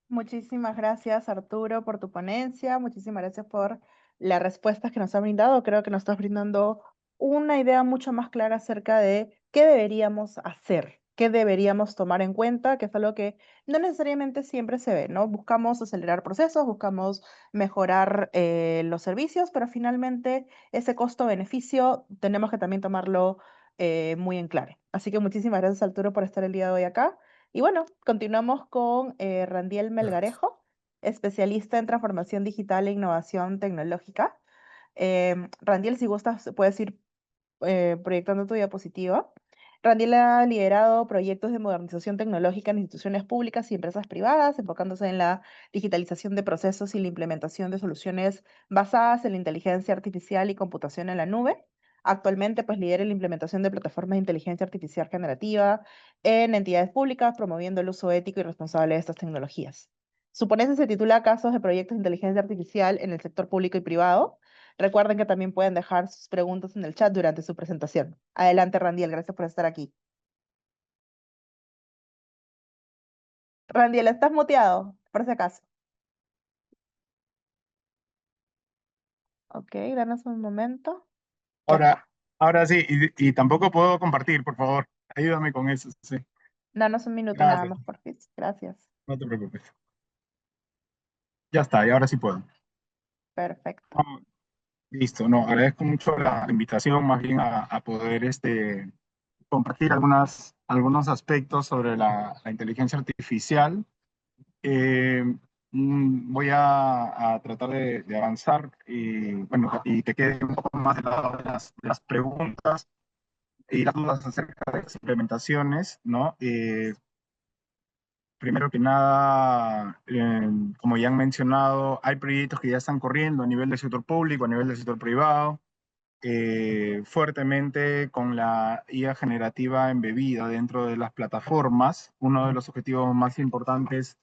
Muchísimas gracias, Arturo, por tu ponencia. Muchísimas gracias por las respuestas que nos ha brindado. Creo que nos estás brindando una idea mucho más clara acerca de qué deberíamos hacer, qué deberíamos tomar en cuenta, que es algo que no necesariamente siempre se ve, ¿no? Buscamos acelerar procesos, buscamos mejorar los servicios, pero finalmente ese costo-beneficio tenemos que también tomarlo muy en claro. Así que muchísimas gracias, Arturo, por estar el día de hoy acá. Y bueno, continuamos con Randiel Gracias. Melgarejo, especialista en transformación digital e innovación tecnológica. Randiel, si gustas, puedes ir proyectando tu diapositiva. Randiel ha liderado proyectos de modernización tecnológica en instituciones públicas y empresas privadas, enfocándose en la digitalización de procesos y la implementación de soluciones basadas en la inteligencia artificial y computación en la nube. Actualmente, pues, lidera la implementación de plataformas de inteligencia artificial generativa en entidades públicas, promoviendo el uso ético y responsable de estas tecnologías. Su ponencia se titula Casos de proyectos de inteligencia artificial en el sector público y privado, Recuerden que también pueden dejar sus preguntas en el chat durante su presentación. Adelante, Randiel, gracias por estar aquí. Randiel, ¿estás muteado? Por si acaso. Ok, danos un momento. Ya está. Ahora sí, y tampoco puedo compartir, por favor. Ayúdame con eso, sí. Danos un minuto nada Gracias, más, por favor. Gracias. no te preocupes. Ya está, y ahora sí puedo. Perfecto. No, listo, no, agradezco mucho la invitación más bien a poder compartir algunos aspectos sobre la inteligencia artificial. Eh, Voy a tratar de avanzar y, bueno, y te quede un poco más de lado de las preguntas y las dudas acerca de las implementaciones, ¿no? Primero que nada, como ya han mencionado, hay proyectos que ya están corriendo a nivel del sector público, a nivel del sector privado, fuertemente con la IA generativa embebida dentro de las plataformas. Uno de los objetivos más importantes,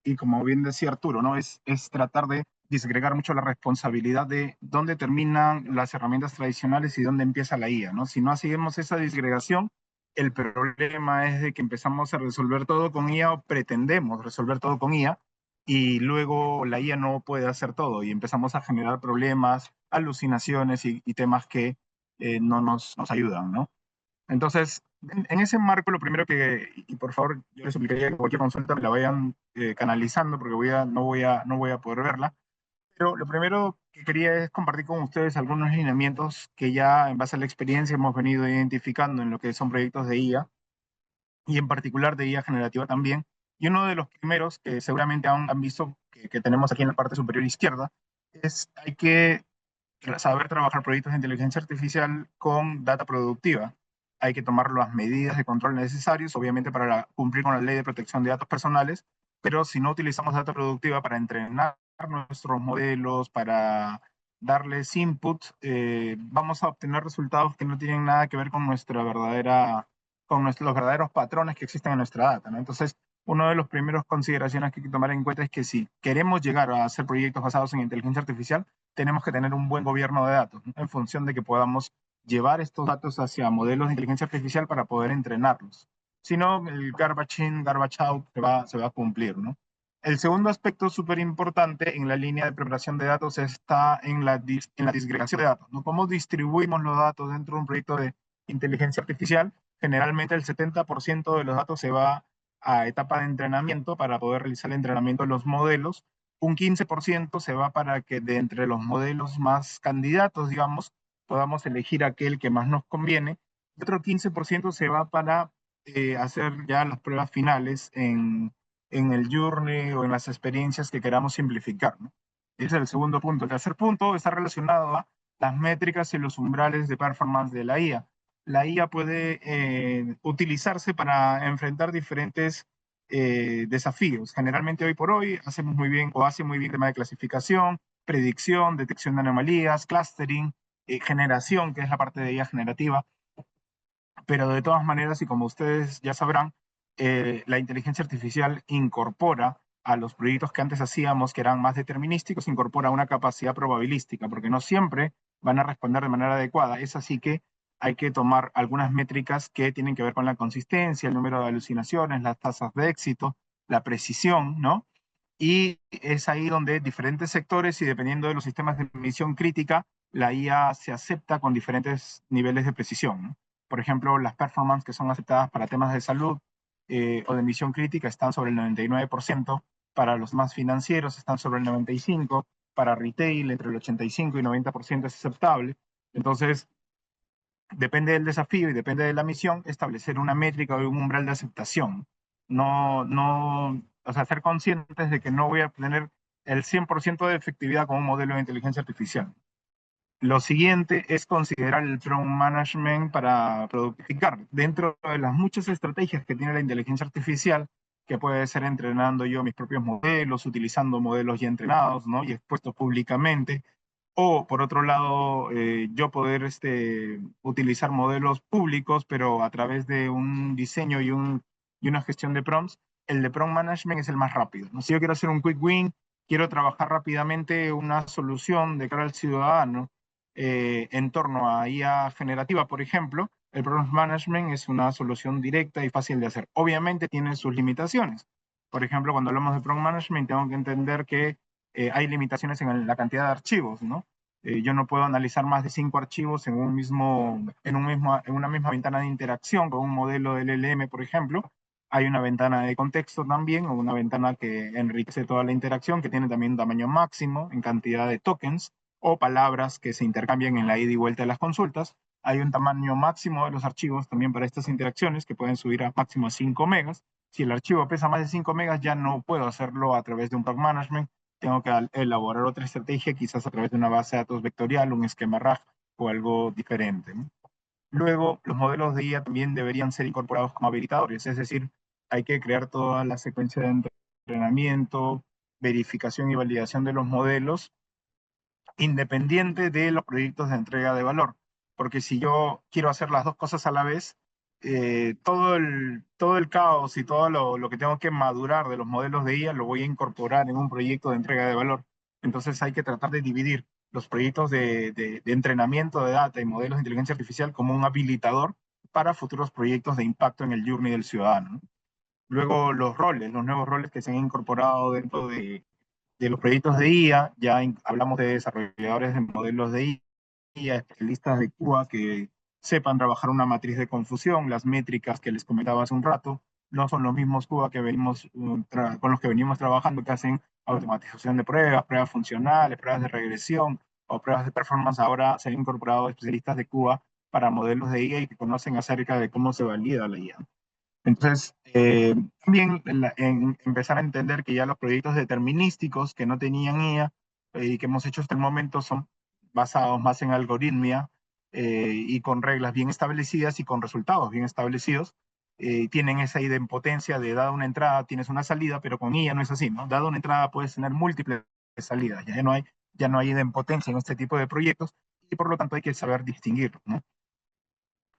y como bien decía Arturo, ¿no? Es tratar de disgregar mucho la responsabilidad de dónde terminan las herramientas tradicionales y dónde empieza la IA, ¿no? Si no hacemos esa disgregación, el problema es de que empezamos a resolver todo con IA o pretendemos resolver todo con IA y luego la IA no puede hacer todo y empezamos a generar problemas, alucinaciones y temas que no nos ayudan, ¿no? Entonces, en ese marco, lo primero y por favor, yo les suplicaría que cualquier consulta me la vayan canalizando, porque no voy a poder verla. Pero lo primero que quería es compartir con ustedes algunos lineamientos que ya en base a la experiencia hemos venido identificando en lo que son proyectos de IA, y en particular de IA generativa también. Y uno de los primeros que seguramente han visto que tenemos aquí en la parte superior izquierda es hay que saber trabajar proyectos de inteligencia artificial con data productiva. Hay que tomar las medidas de control necesarias, obviamente para cumplir con la ley de protección de datos personales, pero si no utilizamos data productiva para entrenar nuestros modelos, para darles input, vamos a obtener resultados que no tienen nada que ver con los verdaderos patrones que existen en nuestra data, ¿no? Entonces, una de las primeras consideraciones que hay que tomar en cuenta es que si queremos llegar a hacer proyectos basados en inteligencia artificial, tenemos que tener un buen gobierno de datos, ¿no? En función de que podamos llevar estos datos hacia modelos de inteligencia artificial para poder entrenarlos. Si no, el garbage in, garbage out se va a cumplir, ¿no? El segundo aspecto súper importante en la línea de preparación de datos está en la disgregación de datos, ¿no? ¿Cómo distribuimos los datos dentro de un proyecto de inteligencia artificial? Generalmente el 70% de los datos se va a etapa de entrenamiento para poder realizar el entrenamiento de los modelos. Un 15% se va para que de entre los modelos más candidatos, digamos, podamos elegir aquel que más nos conviene. Y otro 15% se va para hacer ya las pruebas finales en el journey o en las experiencias que queramos simplificar, ¿no? Ese es el segundo punto. El tercer punto está relacionado a las métricas y los umbrales de performance de la IA. La IA puede utilizarse para enfrentar diferentes desafíos. Generalmente hoy por hoy hacemos muy bien o hace muy bien tema de clasificación, predicción, detección de anomalías, clustering, generación, que es la parte de IA generativa. Pero de todas maneras, y como ustedes ya sabrán, la inteligencia artificial incorpora a los proyectos que antes hacíamos, que eran más determinísticos, incorpora una capacidad probabilística, porque no siempre van a responder de manera adecuada. Es así que hay que tomar algunas métricas que tienen que ver con la consistencia, el número de alucinaciones, las tasas de éxito, la precisión, ¿no? Y es ahí donde diferentes sectores y dependiendo de los sistemas de medición crítica, la IA se acepta con diferentes niveles de precisión, ¿no? Por ejemplo, las performance que son aceptadas para temas de salud o de misión crítica están sobre el 99%, para los más financieros están sobre el 95%, para retail entre el 85 y 90% es aceptable. Entonces, depende del desafío y depende de la misión, establecer una métrica o un umbral de aceptación. O sea, ser conscientes de que no voy a tener el 100% de efectividad con un modelo de inteligencia artificial. Lo siguiente es considerar el prompt management para productificar. Dentro de las muchas estrategias que tiene la inteligencia artificial, que puede ser entrenando yo mis propios modelos, utilizando modelos ya entrenados, ¿no? Y expuestos públicamente, o por otro lado, yo poder utilizar modelos públicos, pero a través de un diseño y una gestión de prompts. El de prompt management es el más rápido, ¿no? Si yo quiero hacer un quick win, quiero trabajar rápidamente una solución de cara al ciudadano en torno a IA generativa, por ejemplo, el Prompt Management es una solución directa y fácil de hacer. Obviamente tiene sus limitaciones. Por ejemplo, cuando hablamos de Prompt Management, tengo que entender que hay limitaciones en la cantidad de archivos, ¿no? Yo no puedo analizar más de 5 archivos en una misma ventana de interacción con un modelo de LLM, por ejemplo. Hay una ventana de contexto también, o una ventana que enriquece toda la interacción, que tiene también un tamaño máximo en cantidad de tokens o palabras que se intercambian en la ida y vuelta de las consultas. Hay un tamaño máximo de los archivos también para estas interacciones, que pueden subir a máximo 5 megas. Si el archivo pesa más de 5 megas, ya no puedo hacerlo a través de un Prompt Management. Tengo que elaborar otra estrategia, quizás a través de una base de datos vectorial, un esquema RAG o algo diferente, ¿no? Luego, los modelos de IA también deberían ser incorporados como habilitadores, es decir, hay que crear toda la secuencia de entrenamiento, verificación y validación de los modelos, independiente de los proyectos de entrega de valor. Porque si yo quiero hacer las dos cosas a la vez, todo el caos y todo lo que tengo que madurar de los modelos de IA lo voy a incorporar en un proyecto de entrega de valor. Entonces hay que tratar de dividir los proyectos de entrenamiento de data y modelos de inteligencia artificial como un habilitador para futuros proyectos de impacto en el journey del ciudadano. Luego los nuevos roles que se han incorporado dentro de los proyectos de IA, ya hablamos de desarrolladores de modelos de IA, especialistas de QA que sepan trabajar una matriz de confusión, las métricas que les comentaba hace un rato, no son los mismos QA que con los que venimos trabajando, que hacen automatización de pruebas, pruebas funcionales, pruebas de regresión o pruebas de performance. Ahora se han incorporado especialistas de QA para modelos de IA y que conocen acerca de cómo se valida la IA. Entonces, también empezar a entender que ya los proyectos determinísticos que no tenían IA y que hemos hecho hasta el momento son basados más en algoritmia y con reglas bien establecidas y con resultados bien establecidos. Tienen esa idempotencia de dada una entrada tienes una salida, pero con IA no es así, ¿no? Dada una entrada puedes tener múltiples salidas, ya no hay idempotencia en este tipo de proyectos y por lo tanto hay que saber distinguirlo, ¿no?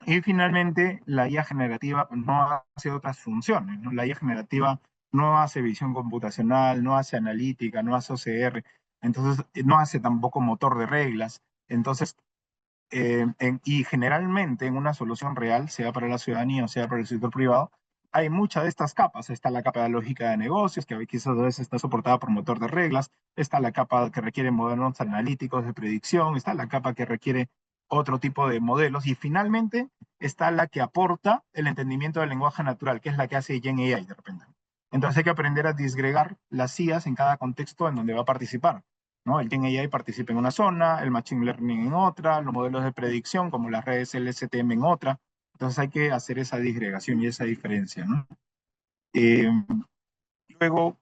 Y finalmente, la IA generativa no hace otras funciones, ¿no? La IA generativa no hace visión computacional, no hace analítica, no hace OCR, entonces no hace tampoco motor de reglas. Entonces, y generalmente en una solución real, sea para la ciudadanía o sea para el sector privado, hay muchas de estas capas. Está la capa de lógica de negocios, que quizás a veces está soportada por motor de reglas. Está la capa que requiere modelos analíticos de predicción. Está la capa que requiere otro tipo de modelos. Y finalmente está la que aporta el entendimiento del lenguaje natural, que es la que hace Gen AI de repente. Entonces hay que aprender a disgregar las IAs en cada contexto en donde va a participar, ¿no? El Gen AI participa en una zona, el Machine Learning en otra, los modelos de predicción como las redes LSTM en otra. Entonces hay que hacer esa disgregación y esa diferencia, ¿no? Eh, Luego,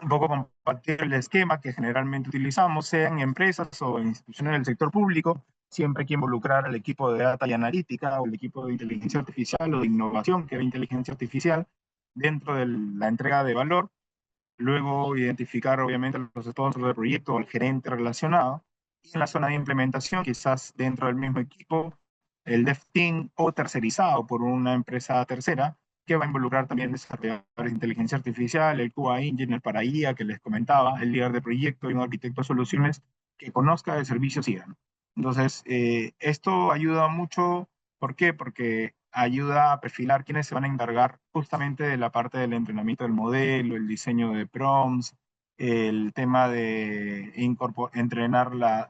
un poco compartir el esquema que generalmente utilizamos, sea en empresas o en instituciones del sector público. Siempre hay que involucrar al equipo de data y analítica o el equipo de inteligencia artificial o de innovación, que es inteligencia artificial, dentro de la entrega de valor. Luego identificar obviamente los sponsors del proyecto o el gerente relacionado. Y en la zona de implementación, quizás dentro del mismo equipo, el dev team o tercerizado por una empresa tercera, que va a involucrar también desarrolladores de inteligencia artificial, el QA Engineer para IA que les comentaba, el líder de proyecto y un arquitecto de soluciones que conozca de servicios IA. Entonces, esto ayuda mucho. ¿Por qué? Porque ayuda a perfilar quiénes se van a encargar justamente de la parte del entrenamiento del modelo, el diseño de prompts, el tema de entrenar la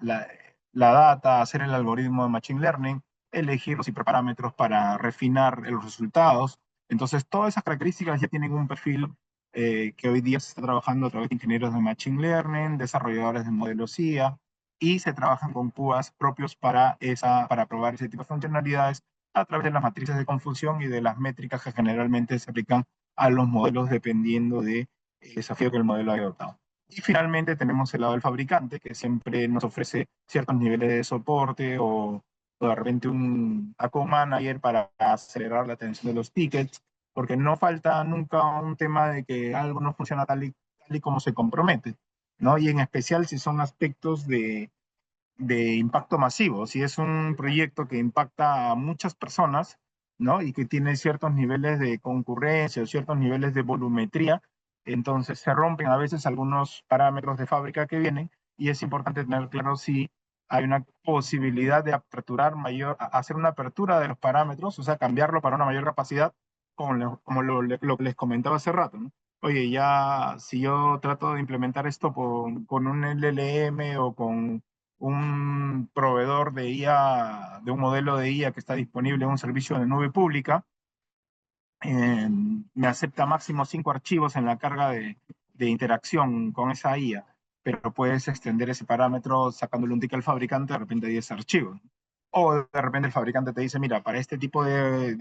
data, hacer el algoritmo de Machine Learning, elegir los hiperparámetros para refinar los resultados. Entonces, todas esas características ya tienen un perfil que hoy día se está trabajando a través de ingenieros de Machine Learning, desarrolladores de modelos IA, y se trabajan con QAs propios para probar ese tipo de funcionalidades a través de las matrices de confusión y de las métricas que generalmente se aplican a los modelos dependiendo del desafío que el modelo haya adoptado. Y finalmente tenemos el lado del fabricante, que siempre nos ofrece ciertos niveles de soporte o de repente un account manager para acelerar la atención de los tickets, porque no falta nunca un tema de que algo no funciona tal y como se compromete, ¿no? Y en especial si son aspectos de impacto masivo. Si es un proyecto que impacta a muchas personas, ¿no? Y que tiene ciertos niveles de concurrencia o ciertos niveles de volumetría, Entonces se rompen a veces algunos parámetros de fábrica que vienen y es importante tener claro si hay una posibilidad de aperturar hacer una apertura de los parámetros, o sea, cambiarlo para una mayor capacidad, como lo que les comentaba hace rato, ¿no? Oye, ya si yo trato de implementar esto con un LLM o con un proveedor de IA, de un modelo de IA que está disponible en un servicio de nube pública, me acepta máximo 5 archivos en la carga de interacción con esa IA, pero puedes extender ese parámetro sacándole un ticket al fabricante, de repente 10 archivos. O de repente el fabricante te dice, mira, para este tipo de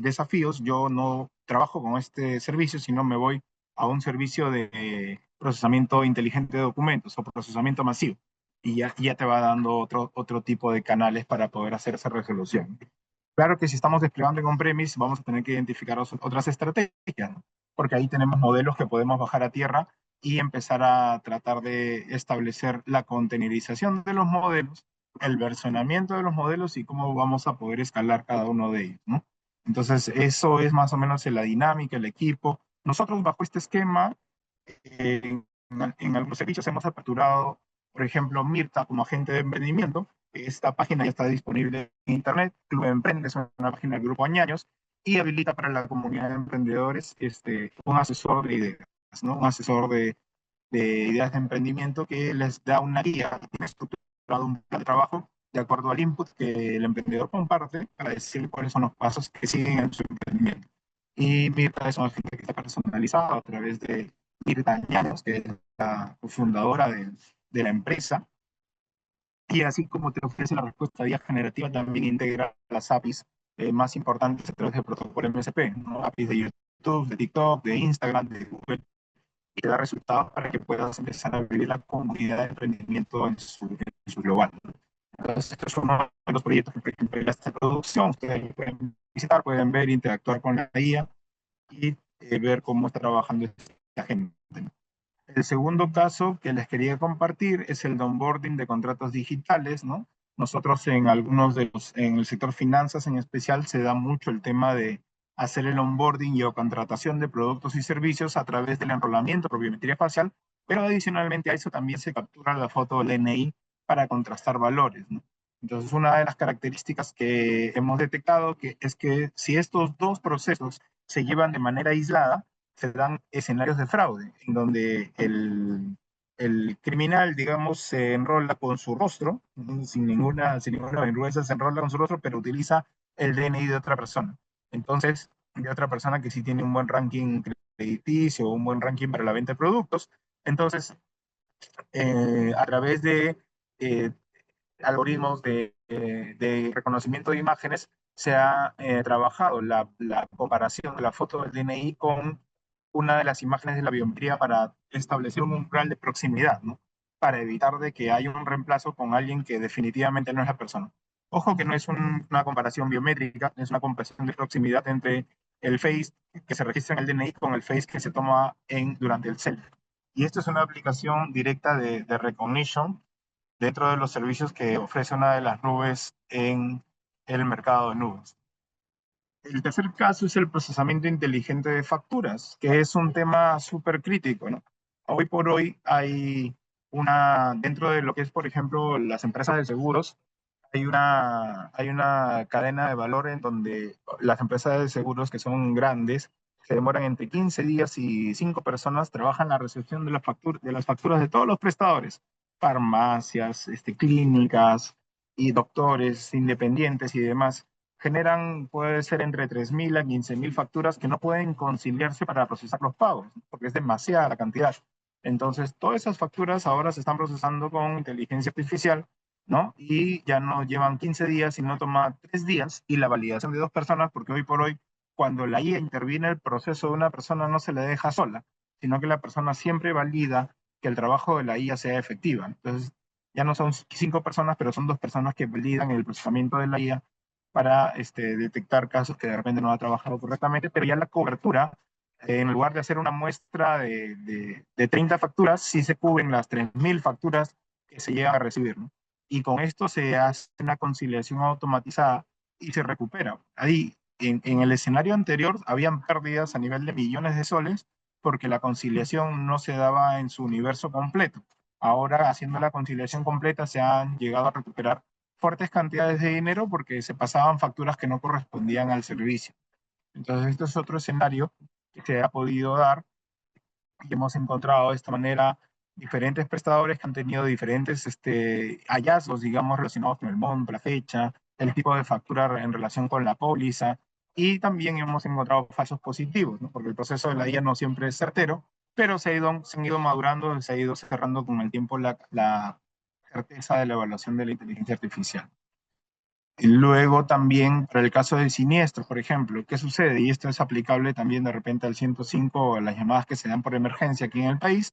desafíos yo no trabajo con este servicio, sino me voy a un servicio de procesamiento inteligente de documentos o procesamiento masivo. Y ya te va dando otro tipo de canales para poder hacer esa resolución. Claro que si estamos desplegando en on-premise, vamos a tener que identificar otras estrategias, ¿no? Porque ahí tenemos modelos que podemos bajar a tierra y empezar a tratar de establecer la containerización de los modelos, el versionamiento de los modelos y cómo vamos a poder escalar cada uno de ellos, ¿no? Entonces, eso es más o menos la dinámica, el equipo. Nosotros, bajo este esquema, en algunos servicios hemos aperturado, por ejemplo, Mirta como agente de emprendimiento. Esta página ya está disponible en Internet. Club Emprende es una página del Grupo Añaños y habilita para la comunidad de emprendedores un asesor de ideas, ¿no? Un asesor de ideas de emprendimiento que les da una guía, tiene estructurado un plan de trabajo de acuerdo al input que el emprendedor comparte para decir cuáles son los pasos que siguen en su emprendimiento. Y Mirta es una agente que está personalizada a través de Mirta Añaños, que es la fundadora de la empresa. Y así como te ofrece la respuesta vía generativa, también integra las APIs más importantes a través del protocolo MSP, ¿no? APIs de YouTube, de TikTok, de Instagram, de Google, y te da resultados para que puedas empezar a vivir la comunidad de emprendimiento en su global, ¿no? Entonces, esto es uno de los proyectos que, por ejemplo, ya está en producción. Ustedes pueden visitar, pueden ver, interactuar con la IA y ver cómo está trabajando esta gente. El segundo caso que les quería compartir es el de onboarding de contratos digitales, ¿no? Nosotros en en el sector finanzas en especial, se da mucho el tema de hacer el onboarding y o contratación de productos y servicios a través del enrolamiento por biometría facial, pero adicionalmente a eso también se captura la foto del DNI para contrastar valores, ¿no? Entonces, una de las características que hemos detectado es que si estos dos procesos se llevan de manera aislada, se dan escenarios de fraude, en donde el criminal, digamos, se enrola con su rostro, sin ninguna vergüenza, se enrola con su rostro, pero utiliza el DNI de otra persona. Entonces, de otra persona que sí tiene un buen ranking crediticio, un buen ranking para la venta de productos. Entonces, a través de eh, algoritmos de reconocimiento de imágenes, se ha trabajado la comparación de la foto del DNI con una de las imágenes de la biometría para establecer un umbral de proximidad, ¿no? Para evitar de que haya un reemplazo con alguien que definitivamente no es la persona. Ojo que no es una comparación biométrica, es una comparación de proximidad entre el face que se registra en el DNI con el face que se toma durante el selfie. Y esto es una aplicación directa de recognition dentro de los servicios que ofrece una de las nubes en el mercado de nubes. El tercer caso es el procesamiento inteligente de facturas, que es un tema súper crítico, ¿no? Hoy por hoy dentro de lo que es, por ejemplo, las empresas de seguros, hay una cadena de valor en donde las empresas de seguros que son grandes se demoran entre 15 días y 5 personas trabajan la recepción de las facturas de todos los prestadores, farmacias, clínicas y doctores independientes y demás. Generan, puede ser entre 3.000 a 15.000 facturas que no pueden conciliarse para procesar los pagos, porque es demasiada la cantidad. Entonces, todas esas facturas ahora se están procesando con inteligencia artificial, ¿no? Y ya no llevan 15 días, sino toma 3 días y la validación de 2 personas, porque hoy por hoy, cuando la IA interviene el proceso de una persona, no se le deja sola, sino que la persona siempre valida que el trabajo de la IA sea efectiva. Entonces, ya no son 5 personas, pero son 2 personas que validan el procesamiento de la IA para detectar casos que de repente no ha trabajado correctamente, pero ya la cobertura, en lugar de hacer una muestra de 30 facturas, sí se cubren las 3.000 facturas que se llegan a recibir, ¿no? Y con esto se hace una conciliación automatizada y se recupera. Ahí, en el escenario anterior, habían pérdidas a nivel de millones de soles porque la conciliación no se daba en su universo completo. Ahora, haciendo la conciliación completa, se han llegado a recuperar fuertes cantidades de dinero porque se pasaban facturas que no correspondían al servicio. Entonces, esto es otro escenario que se ha podido dar y hemos encontrado de esta manera diferentes prestadores que han tenido diferentes hallazgos, digamos, relacionados con el monto, la fecha, el tipo de factura en relación con la póliza, y también hemos encontrado falsos positivos, ¿no? Porque el proceso de la IA no siempre es certero, pero se han ido madurando, se ha ido cerrando con el tiempo la certeza de la evaluación de la inteligencia artificial. Y luego también, para el caso del siniestro, por ejemplo, ¿qué sucede? Y esto es aplicable también de repente al 105 o a las llamadas que se dan por emergencia aquí en el país.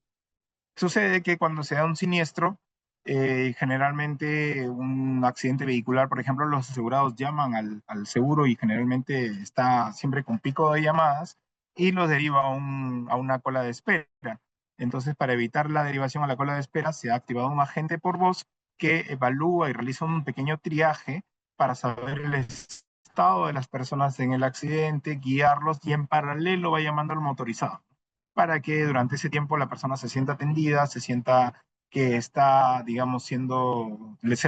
Sucede que cuando se da un siniestro, generalmente un accidente vehicular, por ejemplo, los asegurados llaman al seguro y generalmente está siempre con pico de llamadas y los deriva a una cola de espera. Entonces, para evitar la derivación a la cola de espera, se ha activado un agente por voz que evalúa y realiza un pequeño triaje para saber el estado de las personas en el accidente, guiarlos y en paralelo va llamando al motorizado para que durante ese tiempo la persona se sienta atendida, se sienta que está, digamos, se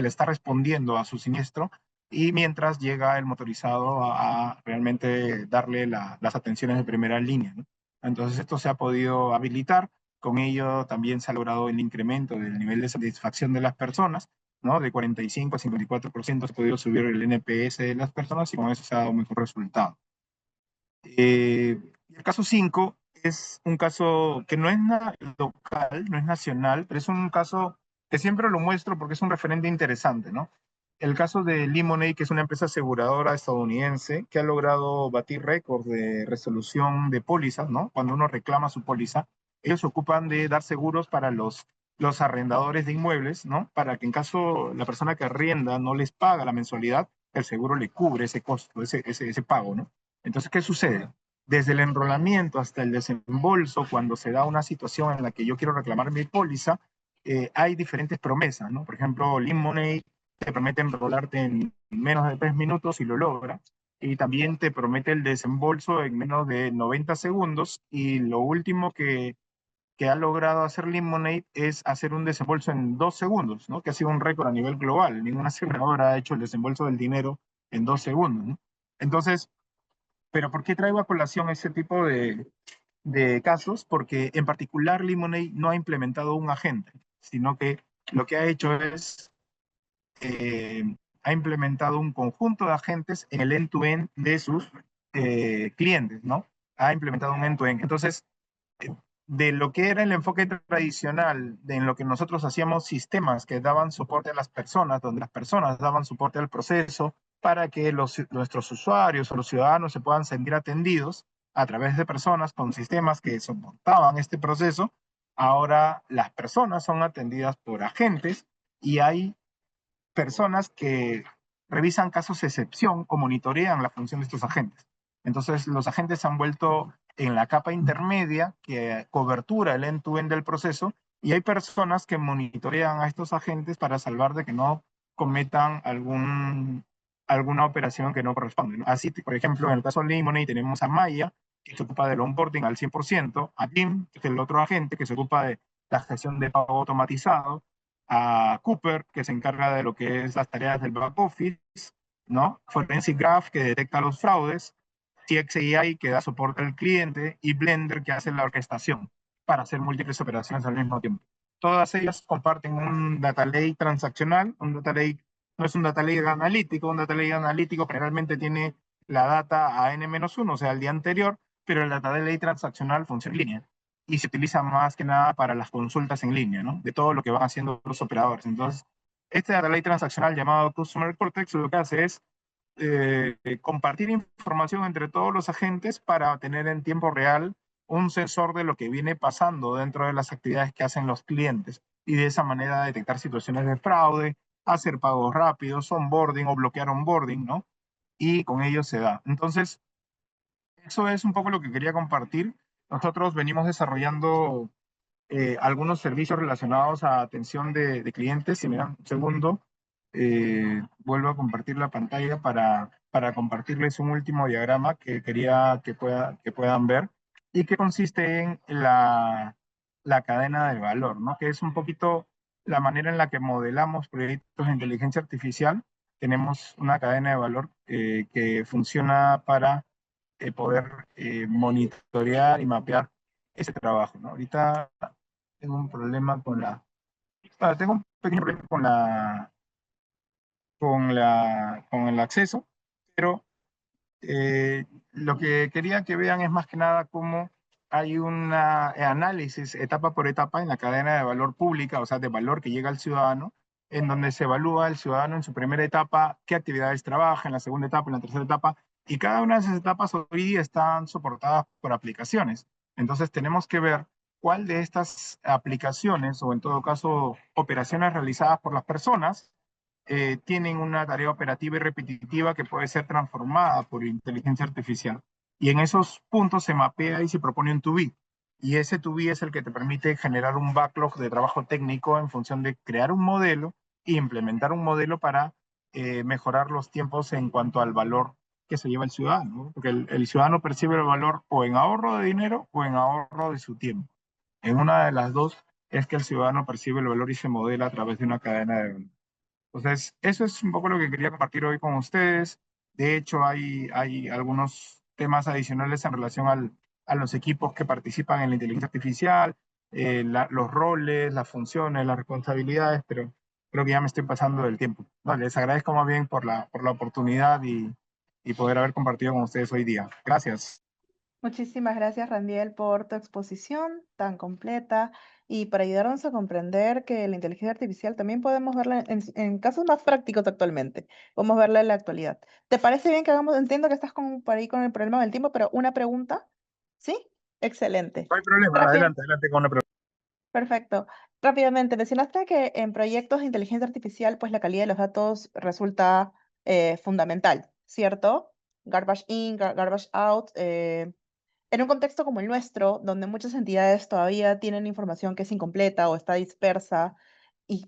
le está respondiendo a su siniestro y mientras llega el motorizado a realmente darle las atenciones de primera línea, ¿no? Entonces esto se ha podido habilitar, con ello también se ha logrado el incremento del nivel de satisfacción de las personas, ¿no? De 45 a 54% se ha podido subir el NPS de las personas y con eso se ha dado un mejor resultado. El caso 5 es un caso que no es local, no es nacional, pero es un caso que siempre lo muestro porque es un referente interesante, ¿no? El caso de Lemonade, que es una empresa aseguradora estadounidense que ha logrado batir récords de resolución de pólizas, ¿no? Cuando uno reclama su póliza, ellos se ocupan de dar seguros para los arrendadores de inmuebles, ¿no? Para que en caso la persona que arrienda no les paga la mensualidad, el seguro le cubre ese costo, ese pago, ¿no? Entonces, ¿qué sucede? Desde el enrolamiento hasta el desembolso, cuando se da una situación en la que yo quiero reclamar mi póliza, hay diferentes promesas, ¿no? Por ejemplo, Lemonade te promete enrolarte en menos de 3 minutos y lo logra. Y también te promete el desembolso en menos de 90 segundos. Y lo último que ha logrado hacer Lemonade es hacer un desembolso en 2 segundos, ¿no? Que ha sido un récord a nivel global. Ninguna aseguradora ha hecho el desembolso del dinero en 2 segundos, ¿no? Entonces, pero ¿por qué traigo a colación ese tipo de casos? Porque en particular Lemonade no ha implementado un agente, sino que lo que ha hecho es, ha implementado un conjunto de agentes en el end-to-end de sus clientes, ¿no? Ha implementado un end-to-end. Entonces, de lo que era el enfoque tradicional, en lo que nosotros hacíamos sistemas que daban soporte a las personas, donde las personas daban soporte al proceso para que nuestros usuarios o los ciudadanos se puedan sentir atendidos a través de personas con sistemas que soportaban este proceso. Ahora las personas son atendidas por agentes y hay personas que revisan casos de excepción o monitorean la función de estos agentes. Entonces, los agentes se han vuelto en la capa intermedia que cobertura el end-to-end del proceso y hay personas que monitorean a estos agentes para salvar de que no cometan alguna operación que no corresponde, ¿no? Así, por ejemplo, en el caso de Lemonade tenemos a Maya, que se ocupa del onboarding al 100%, a Tim, que es el otro agente que se ocupa de la gestión de pago automatizado, a Cooper, que se encarga de lo que es las tareas del back office, ¿no? Forensic Graph, que detecta los fraudes, CXAI, que da soporte al cliente, y Blender, que hace la orquestación para hacer múltiples operaciones al mismo tiempo. Todas ellas comparten un data lake transaccional, un data lake, no es un data lake analítico, un data lake analítico generalmente tiene la data a n-1, o sea, el día anterior, pero el data lake transaccional funciona en línea y se utiliza más que nada para las consultas en línea, ¿no? De todo lo que van haciendo los operadores. Entonces, este data lake transaccional llamado Customer Cortex lo que hace es compartir información entre todos los agentes para tener en tiempo real un sensor de lo que viene pasando dentro de las actividades que hacen los clientes y de esa manera detectar situaciones de fraude, hacer pagos rápidos, onboarding o bloquear onboarding, ¿no? Y con ello se da. Entonces, eso es un poco lo que quería compartir. Nosotros venimos desarrollando algunos servicios relacionados a atención de clientes. Si me dan un segundo, vuelvo a compartir la pantalla para compartirles un último diagrama que quería que puedan ver. y que consiste en la cadena de valor, ¿no? Que es un poquito la manera en la que modelamos proyectos de inteligencia artificial. Tenemos una cadena de valor que funciona para poder monitorear y mapear ese trabajo, ¿no? Ahorita tengo un problema tengo un pequeño problema con el acceso, pero lo que quería que vean es más que nada cómo hay un análisis etapa por etapa en la cadena de valor pública, o sea, de valor que llega al ciudadano, en donde se evalúa el ciudadano en su primera etapa, qué actividades trabaja, en la segunda etapa, en la tercera etapa, y cada una de esas etapas hoy día están soportadas por aplicaciones. Entonces tenemos que ver cuál de estas aplicaciones, o en todo caso, operaciones realizadas por las personas, tienen una tarea operativa y repetitiva que puede ser transformada por inteligencia artificial. Y en esos puntos se mapea y se propone un to-be. Y ese to-be es el que te permite generar un backlog de trabajo técnico en función de crear un modelo e implementar un modelo para mejorar los tiempos en cuanto al valor que se lleva el ciudadano, ¿no? Porque el ciudadano percibe el valor o en ahorro de dinero o en ahorro de su tiempo. En una de las dos es que el ciudadano percibe el valor y se modela a través de una cadena de valor. Entonces, eso es un poco lo que quería compartir hoy con ustedes. De hecho, hay algunos temas adicionales en relación a los equipos que participan en la inteligencia artificial, los roles, las funciones, las responsabilidades, pero creo que ya me estoy pasando del tiempo. Vale, les agradezco más bien por la oportunidad y poder haber compartido con ustedes hoy día. Gracias. Muchísimas gracias, Randiel, por tu exposición tan completa y por ayudarnos a comprender que la inteligencia artificial también podemos verla en casos más prácticos actualmente. Podemos verla en la actualidad. ¿Te parece bien que hagamos? Entiendo que estás por ahí con el problema del tiempo, pero una pregunta. ¿Sí? Excelente. No hay problema, Rápido. adelante, adelante con una pregunta. Perfecto. Rápidamente, mencionaste que en proyectos de inteligencia artificial, pues la calidad de los datos resulta fundamental, ¿cierto? Garbage in, garbage out. En un contexto como el nuestro, donde muchas entidades todavía tienen información que es incompleta o está dispersa,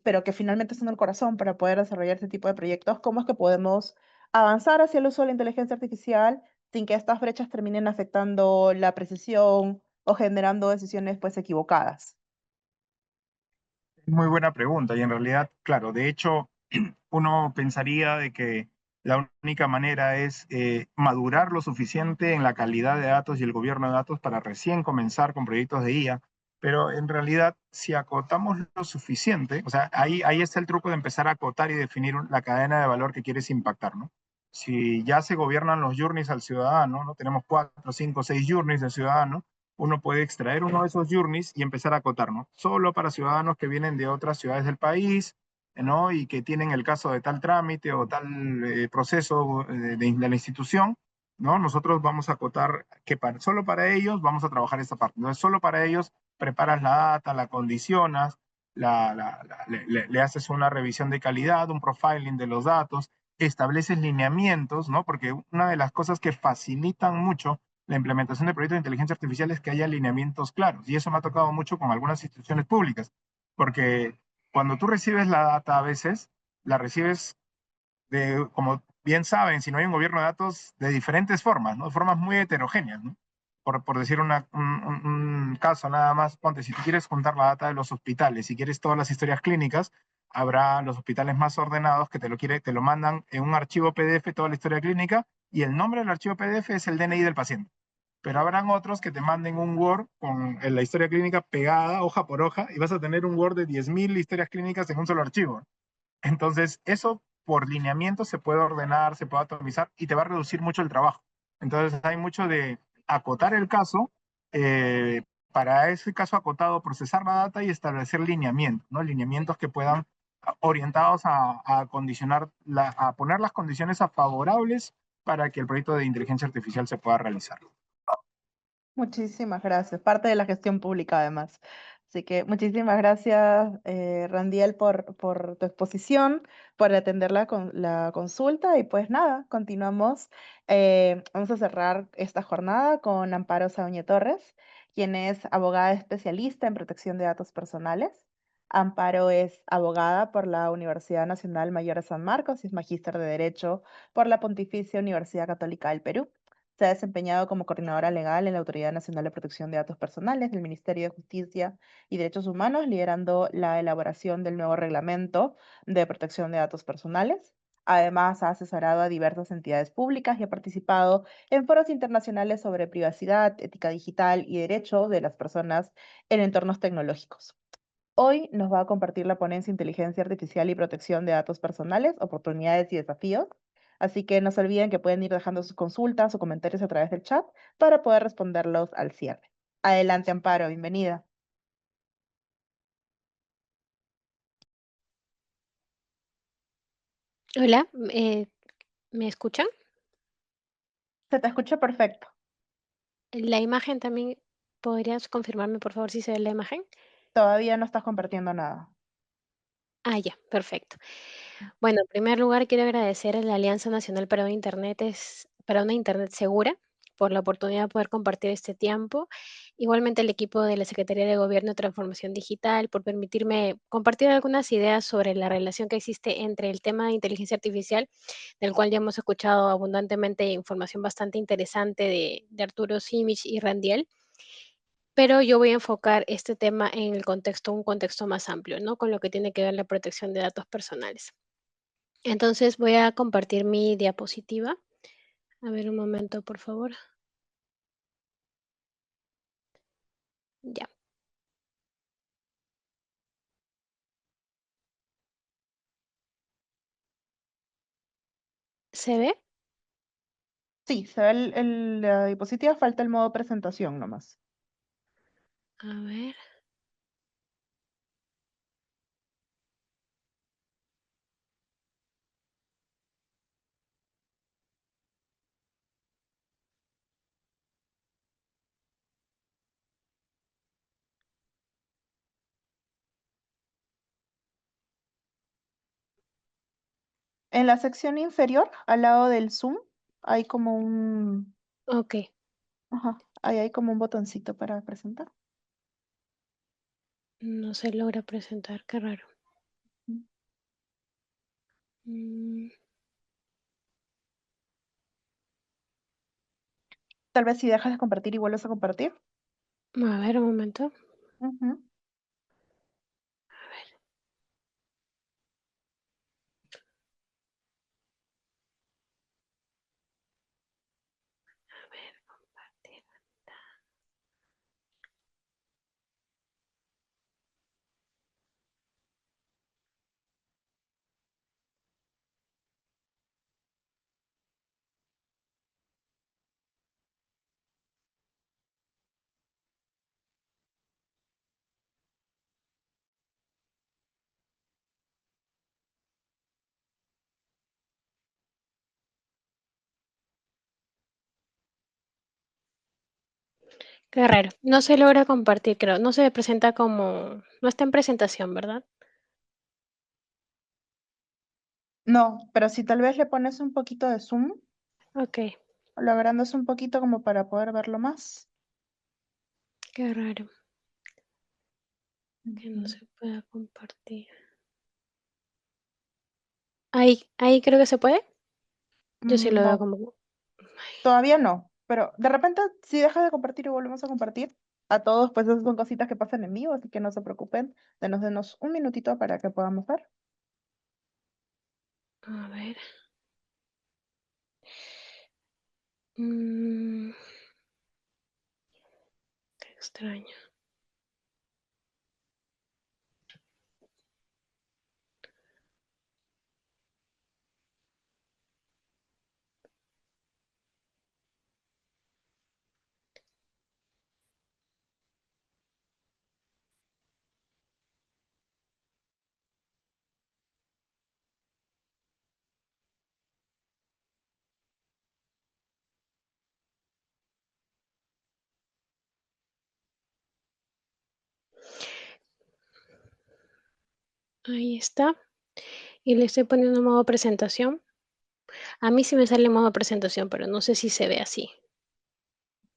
pero que finalmente son el corazón para poder desarrollar este tipo de proyectos, ¿cómo es que podemos avanzar hacia el uso de la inteligencia artificial sin que estas brechas terminen afectando la precisión o generando decisiones pues equivocadas? Muy buena pregunta y en realidad, claro, de hecho, uno pensaría de que la única manera es madurar lo suficiente en la calidad de datos y el gobierno de datos para recién comenzar con proyectos de IA, pero en realidad si acotamos lo suficiente, o sea, ahí está el truco de empezar a acotar y definir la cadena de valor que quieres impactar, ¿no? Si ya se gobiernan los journeys al ciudadano, ¿no? Tenemos 4, 5, 6 journeys del ciudadano, uno puede extraer uno de esos journeys y empezar a acotar, ¿no? Solo para ciudadanos que vienen de otras ciudades del país, ¿no? Y que tienen el caso de tal trámite o tal proceso de la institución, ¿no? Nosotros vamos a acotar que solo para ellos vamos a trabajar esta parte. Entonces, solo para ellos preparas la data, la condicionas, le haces una revisión de calidad, un profiling de los datos, estableces lineamientos, ¿no? Porque una de las cosas que facilitan mucho la implementación de proyectos de inteligencia artificial es que haya lineamientos claros. Y eso me ha tocado mucho con algunas instituciones públicas, porque cuando tú recibes la data a veces, la recibes como bien saben, si no hay un gobierno de datos, de diferentes formas, ¿no? Formas muy heterogéneas, ¿no? Por decir un caso nada más, ponte, si tú quieres juntar la data de los hospitales, si quieres todas las historias clínicas, habrá los hospitales más ordenados que te lo mandan en un archivo PDF toda la historia clínica y el nombre del archivo PDF es el DNI del paciente. Pero habrán otros que te manden un Word con la historia clínica pegada hoja por hoja y vas a tener un Word de 10.000 historias clínicas en un solo archivo. Entonces, eso por lineamiento se puede ordenar, se puede atomizar y te va a reducir mucho el trabajo. Entonces, hay mucho de acotar el caso, eh, para ese caso acotado, procesar la data y establecer lineamientos, ¿no? Lineamientos que puedan orientados a condicionar, a poner las condiciones favorables para que el proyecto de inteligencia artificial se pueda realizar. Muchísimas gracias. Parte de la gestión pública, además. Así que muchísimas gracias, Randiel, por tu exposición, por atender la consulta. Y pues nada, continuamos. Vamos a cerrar esta jornada con Amparo Saúñe Torres, quien es abogada especialista en protección de datos personales. Amparo es abogada por la Universidad Nacional Mayor de San Marcos y es magíster de Derecho por la Pontificia Universidad Católica del Perú. Se ha desempeñado como coordinadora legal en la Autoridad Nacional de Protección de Datos Personales del Ministerio de Justicia y Derechos Humanos, liderando la elaboración del nuevo reglamento de protección de datos personales. Además, ha asesorado a diversas entidades públicas y ha participado en foros internacionales sobre privacidad, ética digital y derechos de las personas en entornos tecnológicos. Hoy nos va a compartir la ponencia Inteligencia Artificial y Protección de Datos Personales, oportunidades y desafíos. Así que no se olviden que pueden ir dejando sus consultas o comentarios a través del chat para poder responderlos al cierre. Adelante, Amparo, bienvenida. Hola, ¿me escuchan? Se te escucha perfecto. La imagen también, ¿podrías confirmarme por favor si se ve la imagen? Todavía no estás compartiendo nada. Ah, ya, perfecto. Bueno, en primer lugar quiero agradecer a la Alianza Nacional para una Internet segura por la oportunidad de poder compartir este tiempo. Igualmente al equipo de la Secretaría de Gobierno y Transformación Digital por permitirme compartir algunas ideas sobre la relación que existe entre el tema de inteligencia artificial, del cual ya hemos escuchado abundantemente información bastante interesante de Arturo Simic y Randiel. Pero yo voy a enfocar este tema en el contexto, un contexto más amplio, ¿no? Con lo que tiene que ver la protección de datos personales. Entonces voy a compartir mi diapositiva. A ver un momento, por favor. Ya. ¿Se ve? Sí, se ve la diapositiva, falta el modo presentación nomás. A ver. En la sección inferior, al lado del Zoom, hay como un, Ok. ajá, ahí hay como un botoncito para presentar. No se logra presentar, qué raro. Mm, Tal vez si dejas de compartir y vuelves a compartir. a ver, un momento. Ujú. A ver, compartir. Qué raro. No se logra compartir, creo. No se presenta como... No está en presentación, ¿verdad? No, pero si tal vez le pones un poquito de zoom, Ok, o lo agrandas un poquito como para poder verlo más. qué raro que no Ujú. se pueda compartir. Ahí creo que se puede. Yo sí lo veo No, como... todavía no, pero de repente si dejas de compartir y volvemos a compartir, a todos pues esas son cositas que pasan en vivo, así que no se preocupen, denos un minutito para que podamos ver. A ver. Mm, qué extraño. Ahí está. Y le estoy poniendo modo presentación. A mí sí me sale modo presentación, pero no sé si se ve así.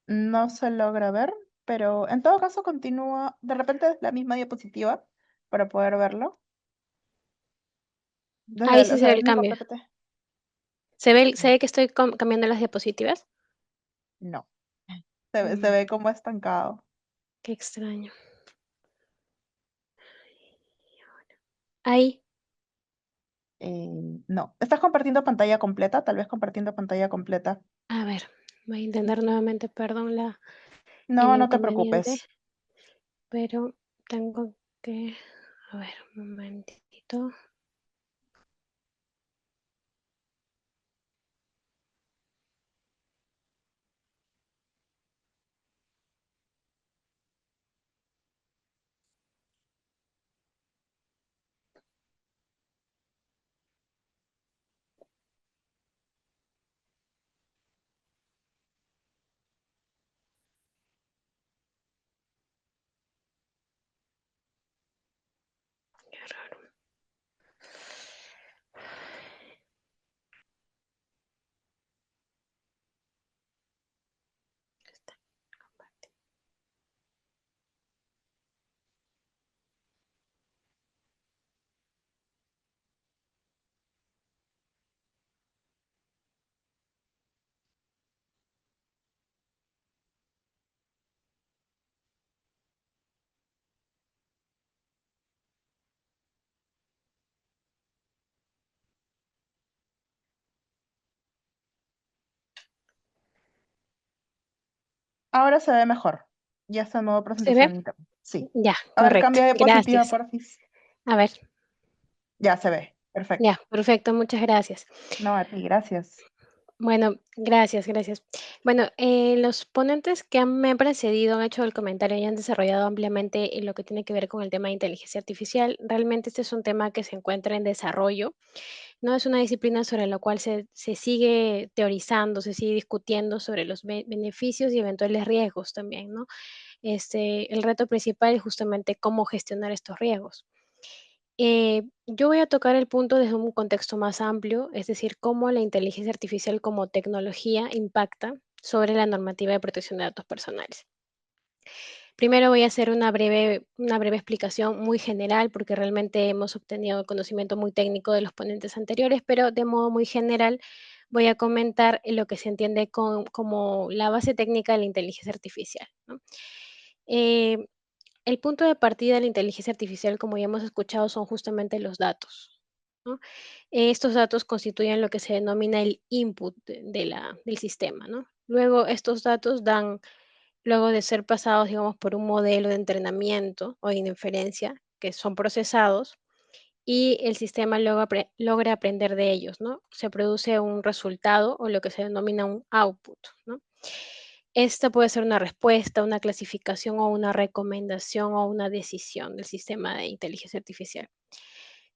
No se logra ver, pero en todo caso continúa, de repente es la misma diapositiva para poder verlo, Ahí o sí se sea, ve el el mismo cambio. PPT. Se ve que estoy cambiando las diapositivas. No, se Mm, ve como estancado. qué extraño. Ahí, No. ¿Estás compartiendo pantalla completa? Tal vez compartiendo pantalla completa. a ver, voy a intentar nuevamente, perdón el No, no te inconveniente, preocupes. pero tengo que, a ver, un momentito. Qué raro. Está, comparte. Ahora se ve mejor. Ya está nueva ¿Se ve? presentación. Sí. Ya, A ver, correcto. cambia de diapositiva, Gracias. porfis. A ver, Ya se ve. Perfecto. ya, perfecto, muchas gracias. No, a ti, gracias. Bueno, gracias. Bueno, los ponentes que me han precedido han hecho el comentario y han desarrollado ampliamente en lo que tiene que ver con el tema de inteligencia artificial. Realmente este es un tema que se encuentra en desarrollo, no es una disciplina sobre la cual se sigue teorizando, se sigue discutiendo sobre los beneficios y eventuales riesgos también, ¿no? El reto principal es justamente cómo gestionar estos riesgos. Yo voy a tocar el punto desde un contexto más amplio, es decir, cómo la inteligencia artificial como tecnología impacta sobre la normativa de protección de datos personales. Primero voy a hacer una breve explicación muy general, porque realmente hemos obtenido conocimiento muy técnico de los ponentes anteriores, pero de modo muy general voy a comentar lo que se entiende como la base técnica de la inteligencia artificial, ¿no? Eh, el punto de partida de la inteligencia artificial, como ya hemos escuchado, son justamente los datos, ¿no? Estos datos constituyen lo que se denomina el input del sistema, ¿no? Luego, estos datos luego de ser pasados, digamos, por un modelo de entrenamiento o de inferencia, que son procesados, y el sistema logra aprender de ellos, ¿no? Se produce un resultado o lo que se denomina un output, ¿no? Esta puede ser una respuesta, una clasificación o una recomendación o una decisión del sistema de inteligencia artificial.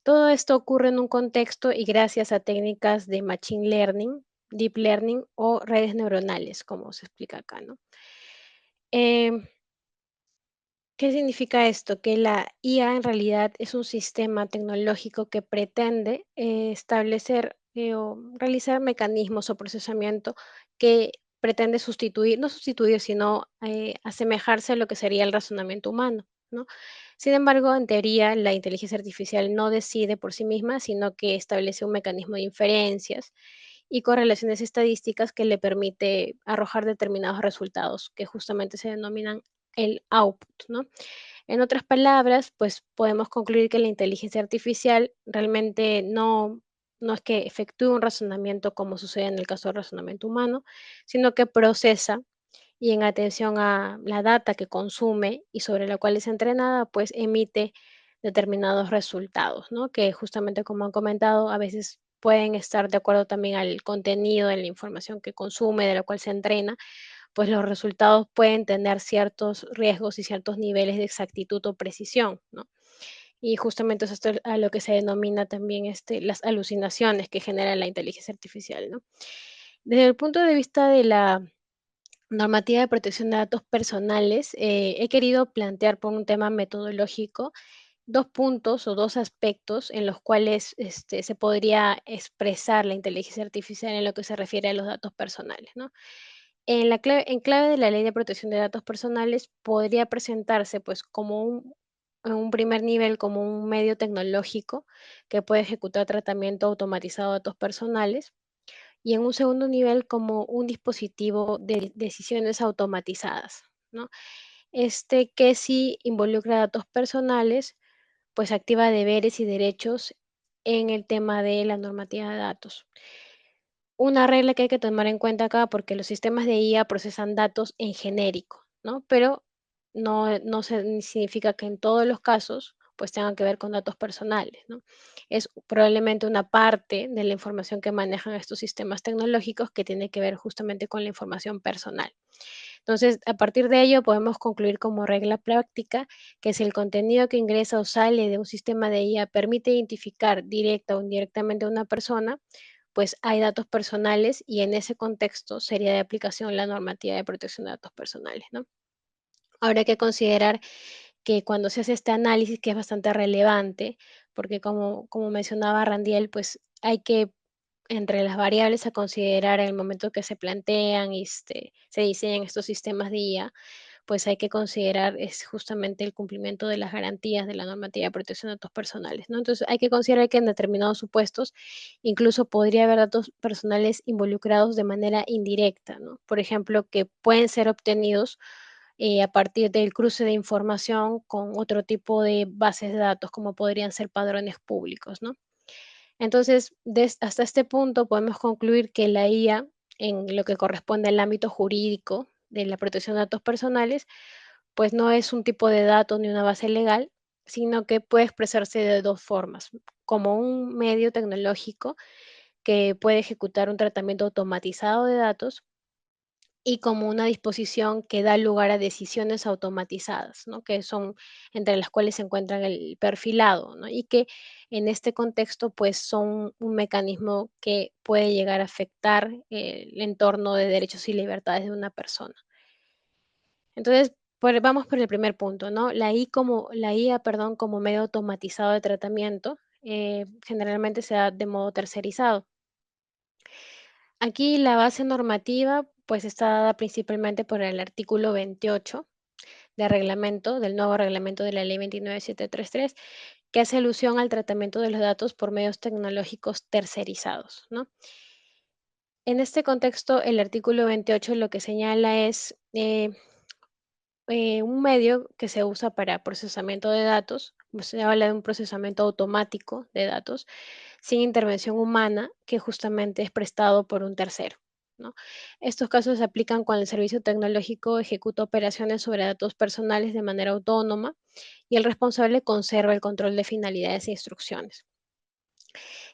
Todo esto ocurre en un contexto y gracias a técnicas de machine learning, deep learning o redes neuronales, como se explica acá, ¿no? Em, ¿Qué significa esto? Que la IA en realidad es un sistema tecnológico que pretende establecer o realizar mecanismos o procesamiento que pretende sustituir, no sustituir, sino asemejarse a lo que sería el razonamiento humano, ¿no? Sin embargo, en teoría, la inteligencia artificial no decide por sí misma, sino que establece un mecanismo de inferencias y correlaciones estadísticas que le permite arrojar determinados resultados que justamente se denominan el output, ¿no? En otras palabras, pues podemos concluir que la inteligencia artificial realmente no es que efectúe un razonamiento como sucede en el caso del razonamiento humano, sino que procesa y en atención a la data que consume y sobre la cual es entrenada, pues emite determinados resultados, ¿no? Que justamente como han comentado, a veces pueden estar de acuerdo también al contenido de la información que consume, de la cual se entrena, pues los resultados pueden tener ciertos riesgos y ciertos niveles de exactitud o precisión, ¿no? Y justamente eso es esto a lo que se denomina también las alucinaciones que genera la inteligencia artificial, ¿no? Desde el punto de vista de la normativa de protección de datos personales, he querido plantear por un tema metodológico dos puntos o dos aspectos en los cuales se podría expresar la inteligencia artificial en lo que se refiere a los datos personales, ¿no? En clave de la Ley de Protección de Datos Personales podría presentarse, pues, en un primer nivel, como un medio tecnológico que puede ejecutar tratamiento automatizado de datos personales. y en un segundo nivel como un dispositivo de decisiones automatizadas, ¿no? Que sí involucra datos personales, pues activa deberes y derechos en el tema de la normativa de datos. Una regla que hay que tomar en cuenta acá, porque los sistemas de IA procesan datos en genérico, ¿no? Pero no significa que en todos los casos pues tengan que ver con datos personales, ¿no? Es probablemente una parte de la información que manejan estos sistemas tecnológicos que tiene que ver justamente con la información personal. Entonces, a partir de ello podemos concluir como regla práctica que si el contenido que ingresa o sale de un sistema de IA permite identificar directa o indirectamente a una persona, pues hay datos personales y en ese contexto sería de aplicación la normativa de protección de datos personales, ¿no? Ahora hay que considerar que cuando se hace este análisis, que es bastante relevante, porque como mencionaba Randiel, pues hay que, entre las variables a considerar en el momento que se plantean y se diseñan estos sistemas de IA, pues hay que considerar es justamente el cumplimiento de las garantías de la normativa de protección de datos personales, ¿no? Entonces hay que considerar que en determinados supuestos incluso podría haber datos personales involucrados de manera indirecta, ¿no? Por ejemplo, que pueden ser obtenidos a partir del cruce de información con otro tipo de bases de datos, como podrían ser padrones públicos, ¿no? Entonces, hasta este punto podemos concluir que la IA, en lo que corresponde al ámbito jurídico de la protección de datos personales, pues no es un tipo de dato ni una base legal, sino que puede expresarse de dos formas, como un medio tecnológico que puede ejecutar un tratamiento automatizado de datos y como una disposición que da lugar a decisiones automatizadas, ¿no? Que son entre las cuales se encuentran el perfilado, ¿no? Y que en este contexto, pues son un mecanismo que puede llegar a afectar el entorno de derechos y libertades de una persona. Entonces, vamos por el primer punto, ¿no? La IA, perdón, como medio automatizado de tratamiento, generalmente se da de modo tercerizado. Aquí la base normativa, pues está dada principalmente por el artículo 28 del nuevo reglamento de la ley 29733, que hace alusión al tratamiento de los datos por medios tecnológicos tercerizados, ¿no? En este contexto, el artículo 28 lo que señala es un medio que se usa para procesamiento de datos, se habla de un procesamiento automático de datos sin intervención humana que justamente es prestado por un tercero, ¿no? Estos casos se aplican cuando el servicio tecnológico ejecuta operaciones sobre datos personales de manera autónoma y el responsable conserva el control de finalidades e instrucciones.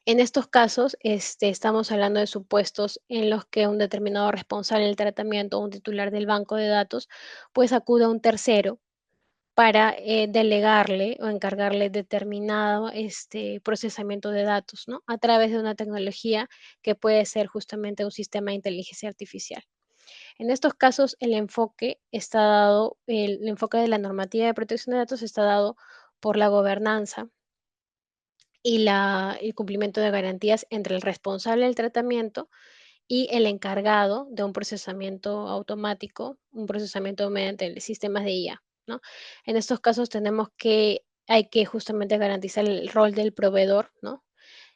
En estos casos, estamos hablando de supuestos en los que un determinado responsable del tratamiento o un titular del banco de datos, pues acude a un tercero para delegarle o encargarle determinado procesamiento de datos, ¿no? A través de una tecnología que puede ser justamente un sistema de inteligencia artificial. En estos casos, el enfoque de la normativa de protección de datos está dado por la gobernanza y el cumplimiento de garantías entre el responsable del tratamiento y el encargado de un procesamiento automático, un procesamiento mediante sistemas de IA, ¿no? En estos casos hay que justamente garantizar el rol del proveedor, ¿no?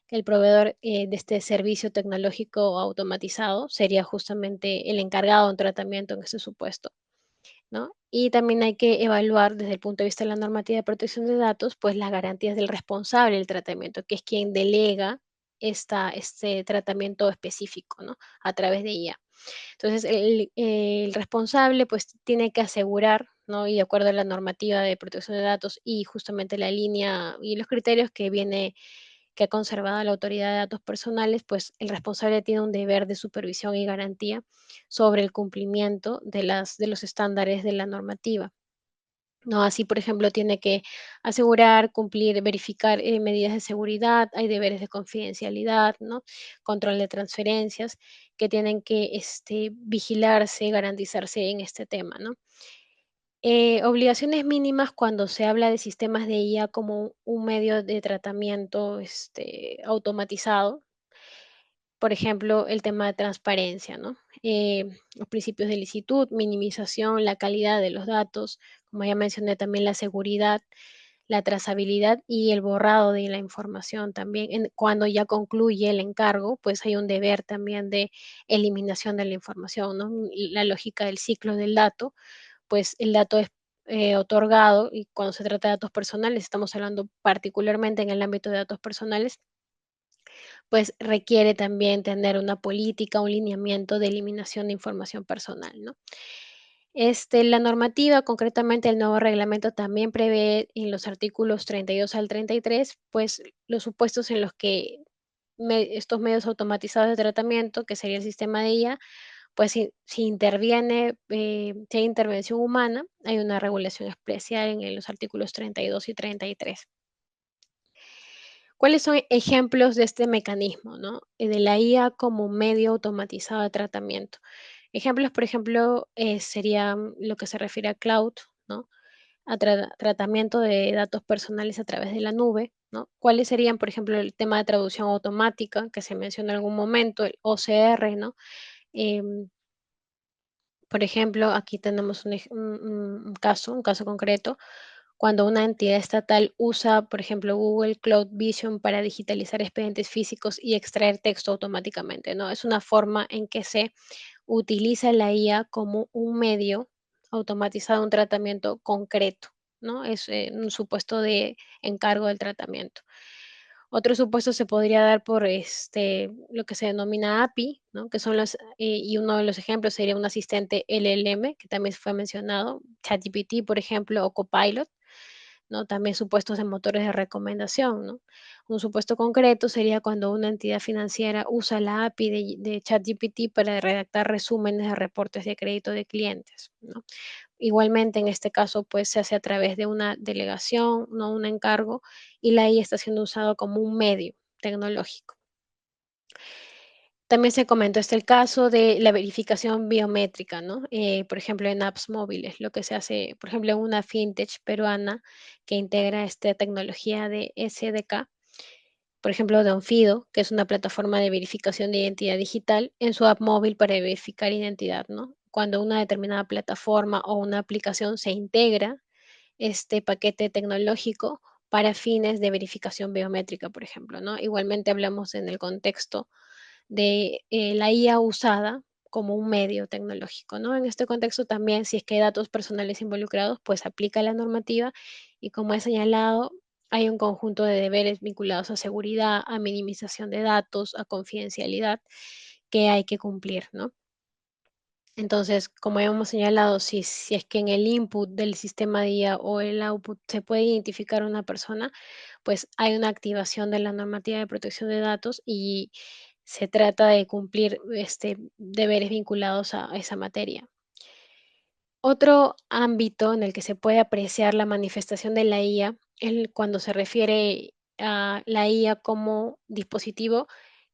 El proveedor de este servicio tecnológico automatizado sería justamente el encargado de un tratamiento en ese supuesto, ¿no? Y también hay que evaluar desde el punto de vista de la normativa de protección de datos, pues las garantías del responsable del tratamiento, que es quien delega este tratamiento específico, ¿no? A través de IA. Entonces, el responsable pues tiene que asegurar, ¿no? Y de acuerdo a la normativa de protección de datos y justamente la línea y los criterios que ha conservado la autoridad de datos personales, pues el responsable tiene un deber de supervisión y garantía sobre el cumplimiento de los estándares de la normativa. ¿No? Así, por ejemplo, tiene que asegurar, cumplir, verificar medidas de seguridad, hay deberes de confidencialidad, ¿no? Control de transferencias que tienen que vigilarse, garantizarse en este tema, ¿no? Obligaciones mínimas cuando se habla de sistemas de IA como un medio de tratamiento automatizado. Por ejemplo, el tema de transparencia, ¿no? Los principios de licitud, minimización, la calidad de los datos, como ya mencioné también la seguridad. la trazabilidad y el borrado de la información también. Cuando ya concluye el encargo, pues hay un deber también de eliminación de la información, ¿no? La lógica del ciclo del dato, pues el dato es otorgado y cuando se trata de datos personales, estamos hablando particularmente en el ámbito de datos personales, pues requiere también tener una política, un lineamiento de eliminación de información personal, ¿no? La normativa, concretamente el nuevo reglamento, también prevé en los artículos 32 al 33, pues los supuestos en los que estos medios automatizados de tratamiento, que sería el sistema de IA, pues si interviene, si hay intervención humana, hay una regulación especial en los artículos 32 y 33. ¿Cuáles son ejemplos de este mecanismo, no? De la IA como medio automatizado de tratamiento. Ejemplos, por ejemplo, serían lo que se refiere a cloud, ¿no? A tratamiento de datos personales a través de la nube, ¿no? ¿Cuáles serían, por ejemplo, el tema de traducción automática que se mencionó en algún momento, el OCR, ¿no? Em, por ejemplo, aquí tenemos un caso concreto, cuando una entidad estatal usa, por ejemplo, Google Cloud Vision para digitalizar expedientes físicos y extraer texto automáticamente, ¿no? Es una forma en que se utiliza la IA como un medio automatizado, un tratamiento concreto, ¿no? Es un supuesto de encargo del tratamiento. Otro supuesto se podría dar por lo que se denomina API, ¿no? Que son y uno de los ejemplos sería un asistente LLM, que también fue mencionado, ChatGPT, por ejemplo, o Copilot, ¿no? También supuestos de motores de recomendación, ¿no? Un supuesto concreto sería cuando una entidad financiera usa la API de ChatGPT para redactar resúmenes de reportes de crédito de clientes, ¿no? Igualmente, en este caso, pues se hace a través de una delegación, no un encargo, y la IA está siendo usado como un medio tecnológico. También se comentó el caso de la verificación biométrica, ¿no? Por ejemplo, en apps móviles, lo que se hace, por ejemplo, en una fintech peruana que integra esta tecnología de SDK, por ejemplo, Donfido, que es una plataforma de verificación de identidad digital, en su app móvil para verificar identidad, ¿no? Cuando una determinada plataforma o una aplicación se integra este paquete tecnológico para fines de verificación biométrica, por ejemplo, ¿no? Igualmente hablamos en el contexto de la IA usada como un medio tecnológico, ¿no? En este contexto también, si es que hay datos personales involucrados, pues aplica la normativa y como he señalado, hay un conjunto de deberes vinculados a seguridad, a minimización de datos, a confidencialidad que hay que cumplir, ¿no? Entonces, como hemos señalado, si es que en el input del sistema de IA o el output se puede identificar a una persona, pues hay una activación de la normativa de protección de datos y se trata de cumplir deberes vinculados a esa materia. Otro ámbito en el que se puede apreciar la manifestación de la IA es cuando se refiere a la IA como dispositivo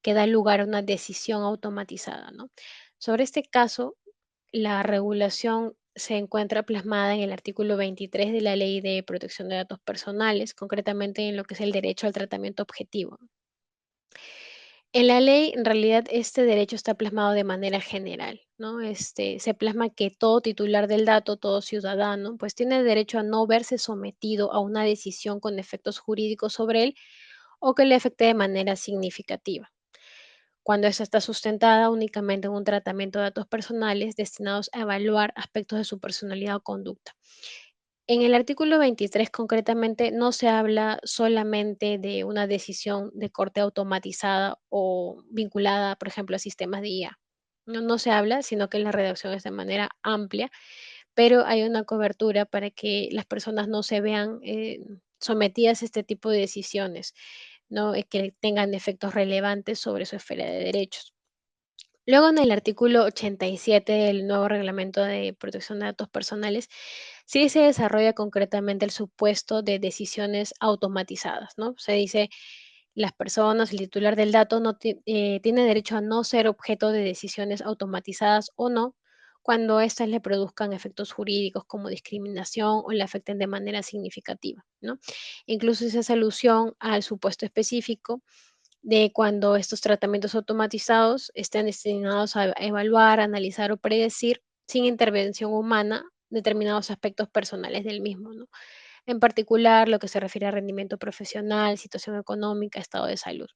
que da lugar a una decisión automatizada, ¿no? Sobre este caso, la regulación se encuentra plasmada en el artículo 23 de la Ley de Protección de Datos Personales, concretamente en lo que es el derecho al tratamiento objetivo. En la ley, en realidad, este derecho está plasmado de manera general, ¿no? Se plasma que todo titular del dato, todo ciudadano, pues tiene derecho a no verse sometido a una decisión con efectos jurídicos sobre él o que le afecte de manera significativa, cuando esta está sustentada únicamente en un tratamiento de datos personales destinados a evaluar aspectos de su personalidad o conducta. En el artículo 23 concretamente no se habla solamente de una decisión de corte automatizada o vinculada, por ejemplo, a sistemas de IA. No se habla, sino que la redacción es de manera amplia, pero hay una cobertura para que las personas no se vean sometidas a este tipo de decisiones, ¿no? Que tengan efectos relevantes sobre su esfera de derechos. Luego, en el artículo 87 del nuevo Reglamento de Protección de Datos Personales, sí se desarrolla concretamente el supuesto de decisiones automatizadas, ¿no? Se dice, las personas, el titular del dato no tiene derecho a no ser objeto de decisiones automatizadas o no, cuando éstas le produzcan efectos jurídicos como discriminación o le afecten de manera significativa, ¿no? Incluso se hace alusión al supuesto específico de cuando estos tratamientos automatizados estén destinados a evaluar, analizar o predecir sin intervención humana determinados aspectos personales del mismo, ¿no? en particular lo que se refiere a rendimiento profesional, situación económica, estado de salud.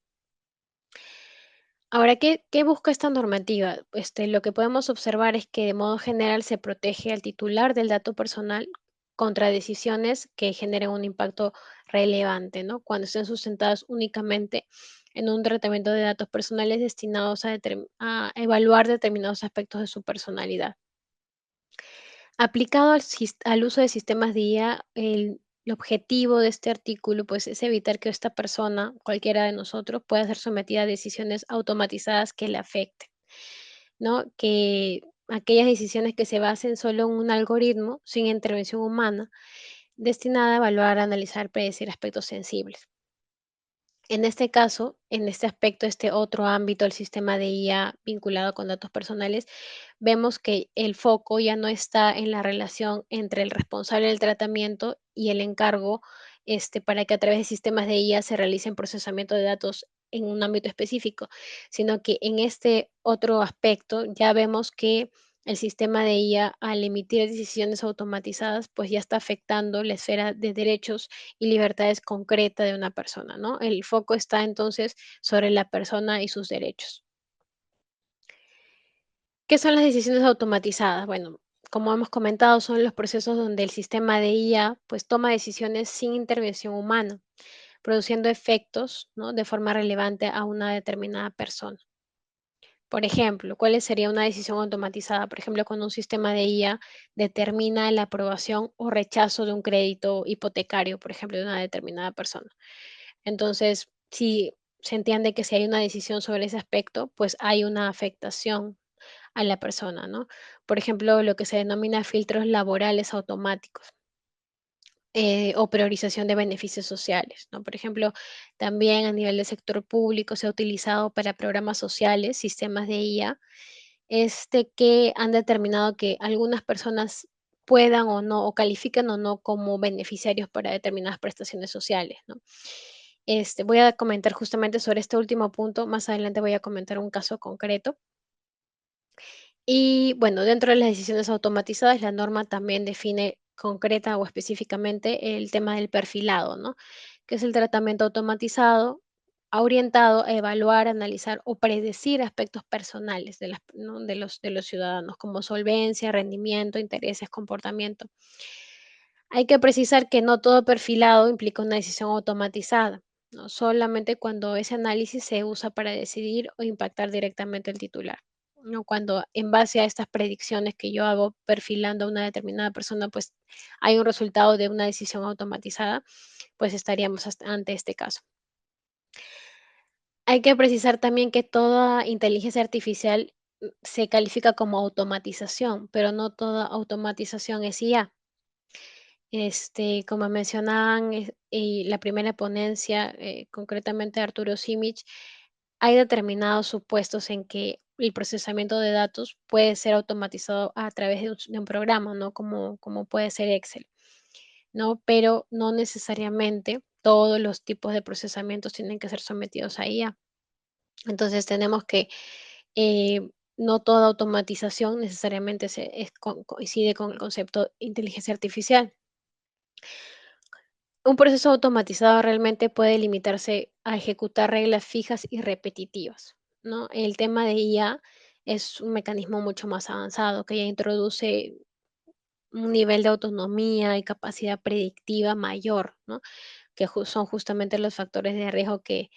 Ahora, ¿qué busca esta normativa? Lo que podemos observar es que de modo general se protege al titular del dato personal contra decisiones que generen un impacto relevante, ¿no? Cuando estén sustentadas únicamente en un tratamiento de datos personales destinados a evaluar determinados aspectos de su personalidad. Aplicado al uso de sistemas de IA, el objetivo de este artículo, pues, es evitar que esta persona, cualquiera de nosotros, pueda ser sometida a decisiones automatizadas que le afecten, ¿no? Que aquellas decisiones que se basen solo en un algoritmo, sin intervención humana, destinada a evaluar, analizar, predecir aspectos sensibles. En este caso, en este aspecto, este otro ámbito, el sistema de IA vinculado con datos personales, vemos que el foco ya no está en la relación entre el responsable del tratamiento y el encargo, para que a través de sistemas de IA se realicen procesamiento de datos en un ámbito específico, sino que en este otro aspecto ya vemos que el sistema de IA, al emitir decisiones automatizadas, pues ya está afectando la esfera de derechos y libertades concreta de una persona, ¿no? El foco está entonces sobre la persona y sus derechos. ¿Qué son las decisiones automatizadas? Bueno, como hemos comentado, son los procesos donde el sistema de IA pues toma decisiones sin intervención humana, produciendo efectos, ¿no?, de forma relevante a una determinada persona. Por ejemplo, ¿cuál sería una decisión automatizada? Por ejemplo, cuando un sistema de IA determina la aprobación o rechazo de un crédito hipotecario, por ejemplo, de una determinada persona. Entonces, si se entiende que si hay una decisión sobre ese aspecto, pues hay una afectación a la persona, ¿no? Por ejemplo, lo que se denomina filtros laborales automáticos, o priorización de beneficios sociales, ¿no? Por ejemplo, también a nivel del sector público se ha utilizado para programas sociales, sistemas de IA, que han determinado que algunas personas puedan o no, o califican o no como beneficiarios para determinadas prestaciones sociales, ¿no? Voy a comentar justamente sobre este último punto, más adelante voy a comentar un caso concreto. Y bueno, dentro de las decisiones automatizadas, la norma también define concreta o específicamente el tema del perfilado, ¿no? Que es el tratamiento automatizado orientado a evaluar, analizar o predecir aspectos personales ¿no?, de los ciudadanos, como solvencia, rendimiento, intereses, comportamiento. Hay que precisar que no todo perfilado implica una decisión automatizada, ¿no? Solamente cuando ese análisis se usa para decidir o impactar directamente el titular, ¿no? Cuando en base a estas predicciones que yo hago perfilando a una determinada persona, pues hay un resultado de una decisión automatizada, pues estaríamos ante este caso. Hay que precisar también que toda inteligencia artificial se califica como automatización, pero no toda automatización es IA. Como mencionaban, y la primera ponencia, concretamente Arturo Simic, hay determinados supuestos en que el procesamiento de datos puede ser automatizado a través de un programa, ¿no? Como puede ser Excel, ¿no? Pero no necesariamente todos los tipos de procesamientos tienen que ser sometidos a IA. Entonces tenemos que no toda automatización necesariamente coincide con el concepto de inteligencia artificial. Un proceso automatizado realmente puede limitarse a ejecutar reglas fijas y repetitivas, ¿no? El tema de IA es un mecanismo mucho más avanzado que ya introduce un nivel de autonomía y capacidad predictiva mayor, ¿no? Que son justamente los factores de riesgo que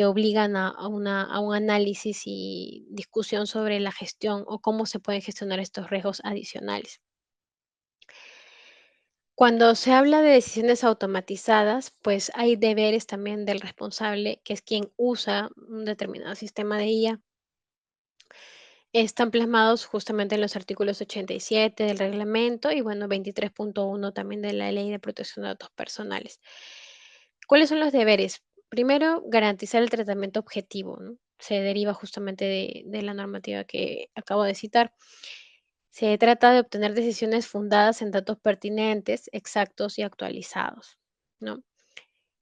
obligan a un análisis y discusión sobre la gestión o cómo se pueden gestionar estos riesgos adicionales. Cuando se habla de decisiones automatizadas, pues hay deberes también del responsable, que es quien usa un determinado sistema de IA. Están plasmados justamente en los artículos 87 del reglamento y bueno, 23.1 también de la Ley de Protección de Datos Personales. ¿Cuáles son los deberes? Primero, garantizar el tratamiento objetivo, ¿no? Se deriva justamente de la normativa que acabo de citar. Se trata de obtener decisiones fundadas en datos pertinentes, exactos y actualizados, ¿no?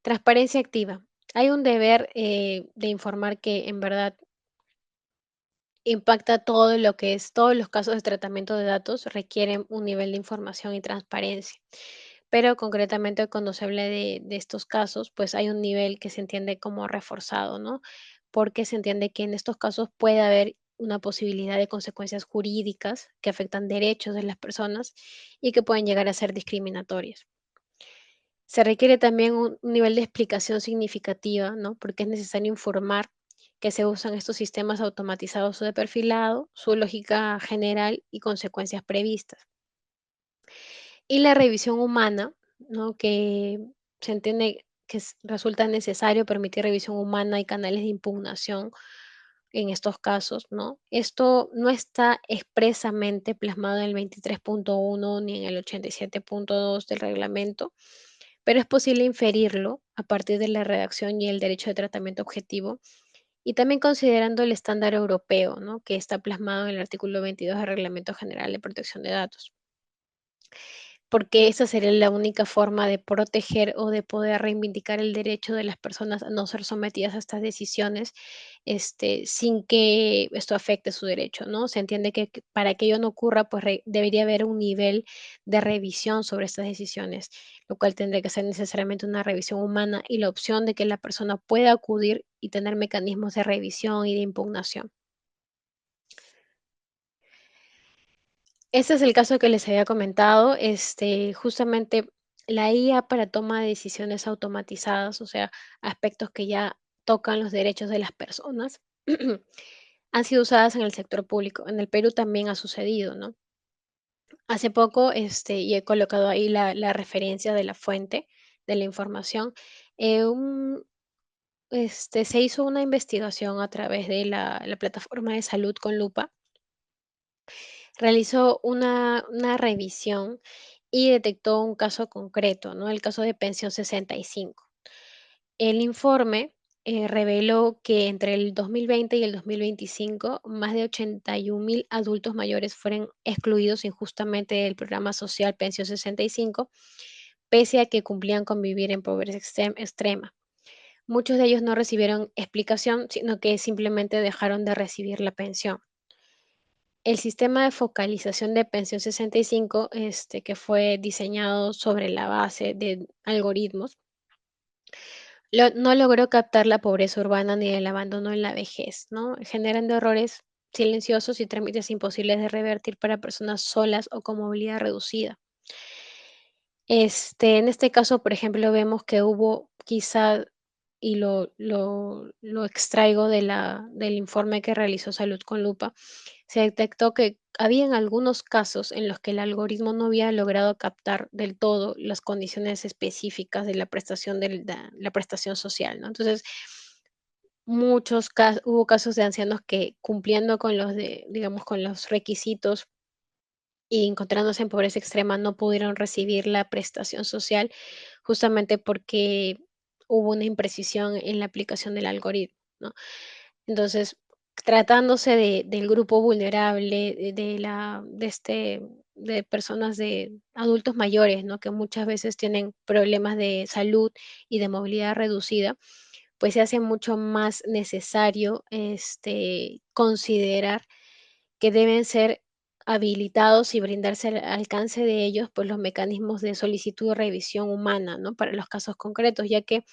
Transparencia activa. Hay un deber de informar que en verdad impacta todo lo que es, todos los casos de tratamiento de datos requieren un nivel de información y transparencia. pero concretamente cuando se habla de estos casos, pues hay un nivel que se entiende como reforzado, ¿no? Porque se entiende que en estos casos puede haber una posibilidad de consecuencias jurídicas que afectan derechos de las personas y que pueden llegar a ser discriminatorias. Se requiere también un nivel de explicación significativa, ¿no? Porque es necesario informar que se usan estos sistemas automatizados o de perfilado, su lógica general y consecuencias previstas. Y la revisión humana, ¿no? Que se entiende que resulta necesario permitir revisión humana y canales de impugnación en estos casos, ¿no? Esto no está expresamente plasmado en el 23.1 ni en el 87.2 del reglamento, pero es posible inferirlo a partir de la redacción y el derecho de tratamiento objetivo y también considerando el estándar europeo, ¿no? Que está plasmado en el artículo 22 del Reglamento General de Protección de Datos, porque esa sería la única forma de proteger o de poder reivindicar el derecho de las personas a no ser sometidas a estas decisiones, sin que esto afecte su derecho, ¿no? Se entiende que para que ello no ocurra, pues debería haber un nivel de revisión sobre estas decisiones, lo cual tendría que ser necesariamente una revisión humana y la opción de que la persona pueda acudir y tener mecanismos de revisión y de impugnación. Ese es el caso que les había comentado, justamente la IA para toma de decisiones automatizadas, o sea, aspectos que ya tocan los derechos de las personas, han sido usadas en el sector público. En el Perú también ha sucedido, ¿no? Hace poco, y he colocado ahí la referencia de la fuente de la información, eh, un- se hizo una investigación a través de la plataforma de Salud con Lupa. Realizó una revisión y detectó un caso concreto, ¿no? El caso de Pensión 65. El informe, reveló que entre el 2020 y el 2025, más de 81.000 adultos mayores fueron excluidos injustamente del programa social Pensión 65, pese a que cumplían con vivir en pobreza extrema. Muchos de ellos no recibieron explicación, sino que simplemente dejaron de recibir la pensión. El sistema de focalización de Pensión 65, que fue diseñado sobre la base de algoritmos, no logró captar la pobreza urbana ni el abandono en la vejez, ¿no? Generando errores silenciosos y trámites imposibles de revertir para personas solas o con movilidad reducida. En este caso, por ejemplo, vemos que hubo quizá, y lo extraigo del informe que realizó Salud con Lupa, se detectó que habían algunos casos en los que el algoritmo no había logrado captar del todo las condiciones específicas de la prestación la prestación social, ¿no? Entonces, hubo casos de ancianos que cumpliendo con digamos, con los requisitos y encontrándose en pobreza extrema no pudieron recibir la prestación social justamente porque hubo una imprecisión en la aplicación del algoritmo, ¿no? Entonces, tratándose del grupo vulnerable, de personas de adultos mayores, ¿no? Que muchas veces tienen problemas de salud y de movilidad reducida, pues se hace mucho más necesario, considerar que deben ser habilitados y brindarse al alcance de ellos, pues, los mecanismos de solicitud de revisión humana, ¿no? Para los casos concretos, ya que,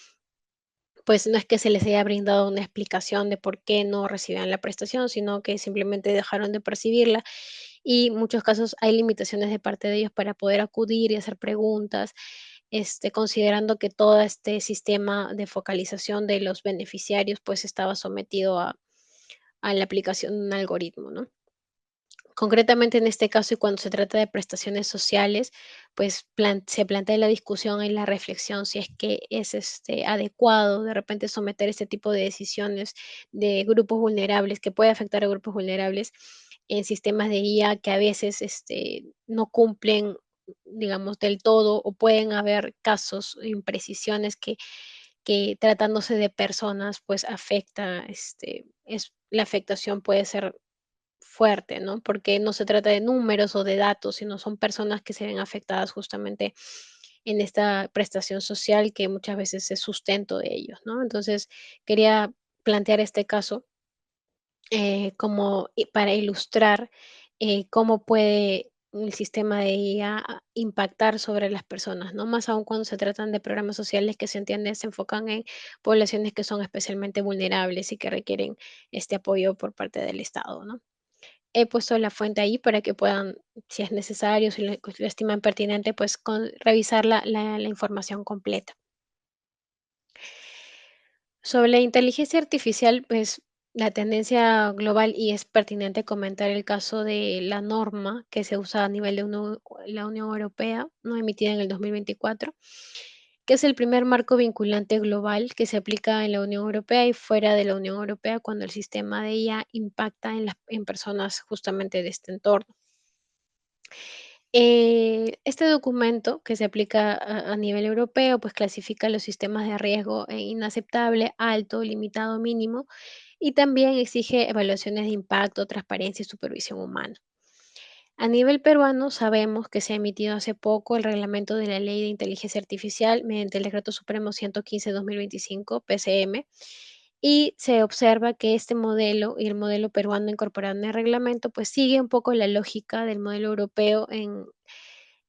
pues, no es que se les haya brindado una explicación de por qué no recibían la prestación, sino que simplemente dejaron de percibirla, y en muchos casos hay limitaciones de parte de ellos para poder acudir y hacer preguntas, considerando que todo este sistema de focalización de los beneficiarios, pues, estaba sometido a la aplicación de un algoritmo, ¿no? Concretamente en este caso y cuando se trata de prestaciones sociales, pues se plantea la discusión y la reflexión si es que es adecuado de repente someter este tipo de decisiones de grupos vulnerables, que puede afectar a grupos vulnerables en sistemas de IA que a veces no cumplen, digamos, del todo o pueden haber casos, imprecisiones que tratándose de personas, pues afecta, la afectación puede ser fuerte, ¿no? Porque no se trata de números o de datos, sino son personas que se ven afectadas justamente en esta prestación social que muchas veces es sustento de ellos, ¿no? Entonces, quería plantear este caso como para ilustrar cómo puede el sistema de IA impactar sobre las personas, ¿no? Más aún cuando se tratan de programas sociales que se entiende se enfocan en poblaciones que son especialmente vulnerables y que requieren este apoyo por parte del Estado, ¿no? He puesto la fuente ahí para que puedan, si es necesario, si lo estiman pertinente, pues revisar la información completa. Sobre la inteligencia artificial, pues la tendencia global, y es pertinente comentar el caso de la norma que se usa a nivel de la Unión Europea, ¿no? Emitida en el 2024, que es el primer marco vinculante global que se aplica en la Unión Europea y fuera de la Unión Europea cuando el sistema de IA impacta en personas justamente de este entorno. Este documento que se aplica a nivel europeo, pues clasifica los sistemas de riesgo en inaceptable, alto, limitado, mínimo, y también exige evaluaciones de impacto, transparencia y supervisión humana. A nivel peruano, sabemos que se ha emitido hace poco el reglamento de la Ley de Inteligencia Artificial mediante el Decreto Supremo 115/2025, PCM, y se observa que este modelo y el modelo peruano incorporado en el reglamento, pues sigue un poco la lógica del modelo europeo en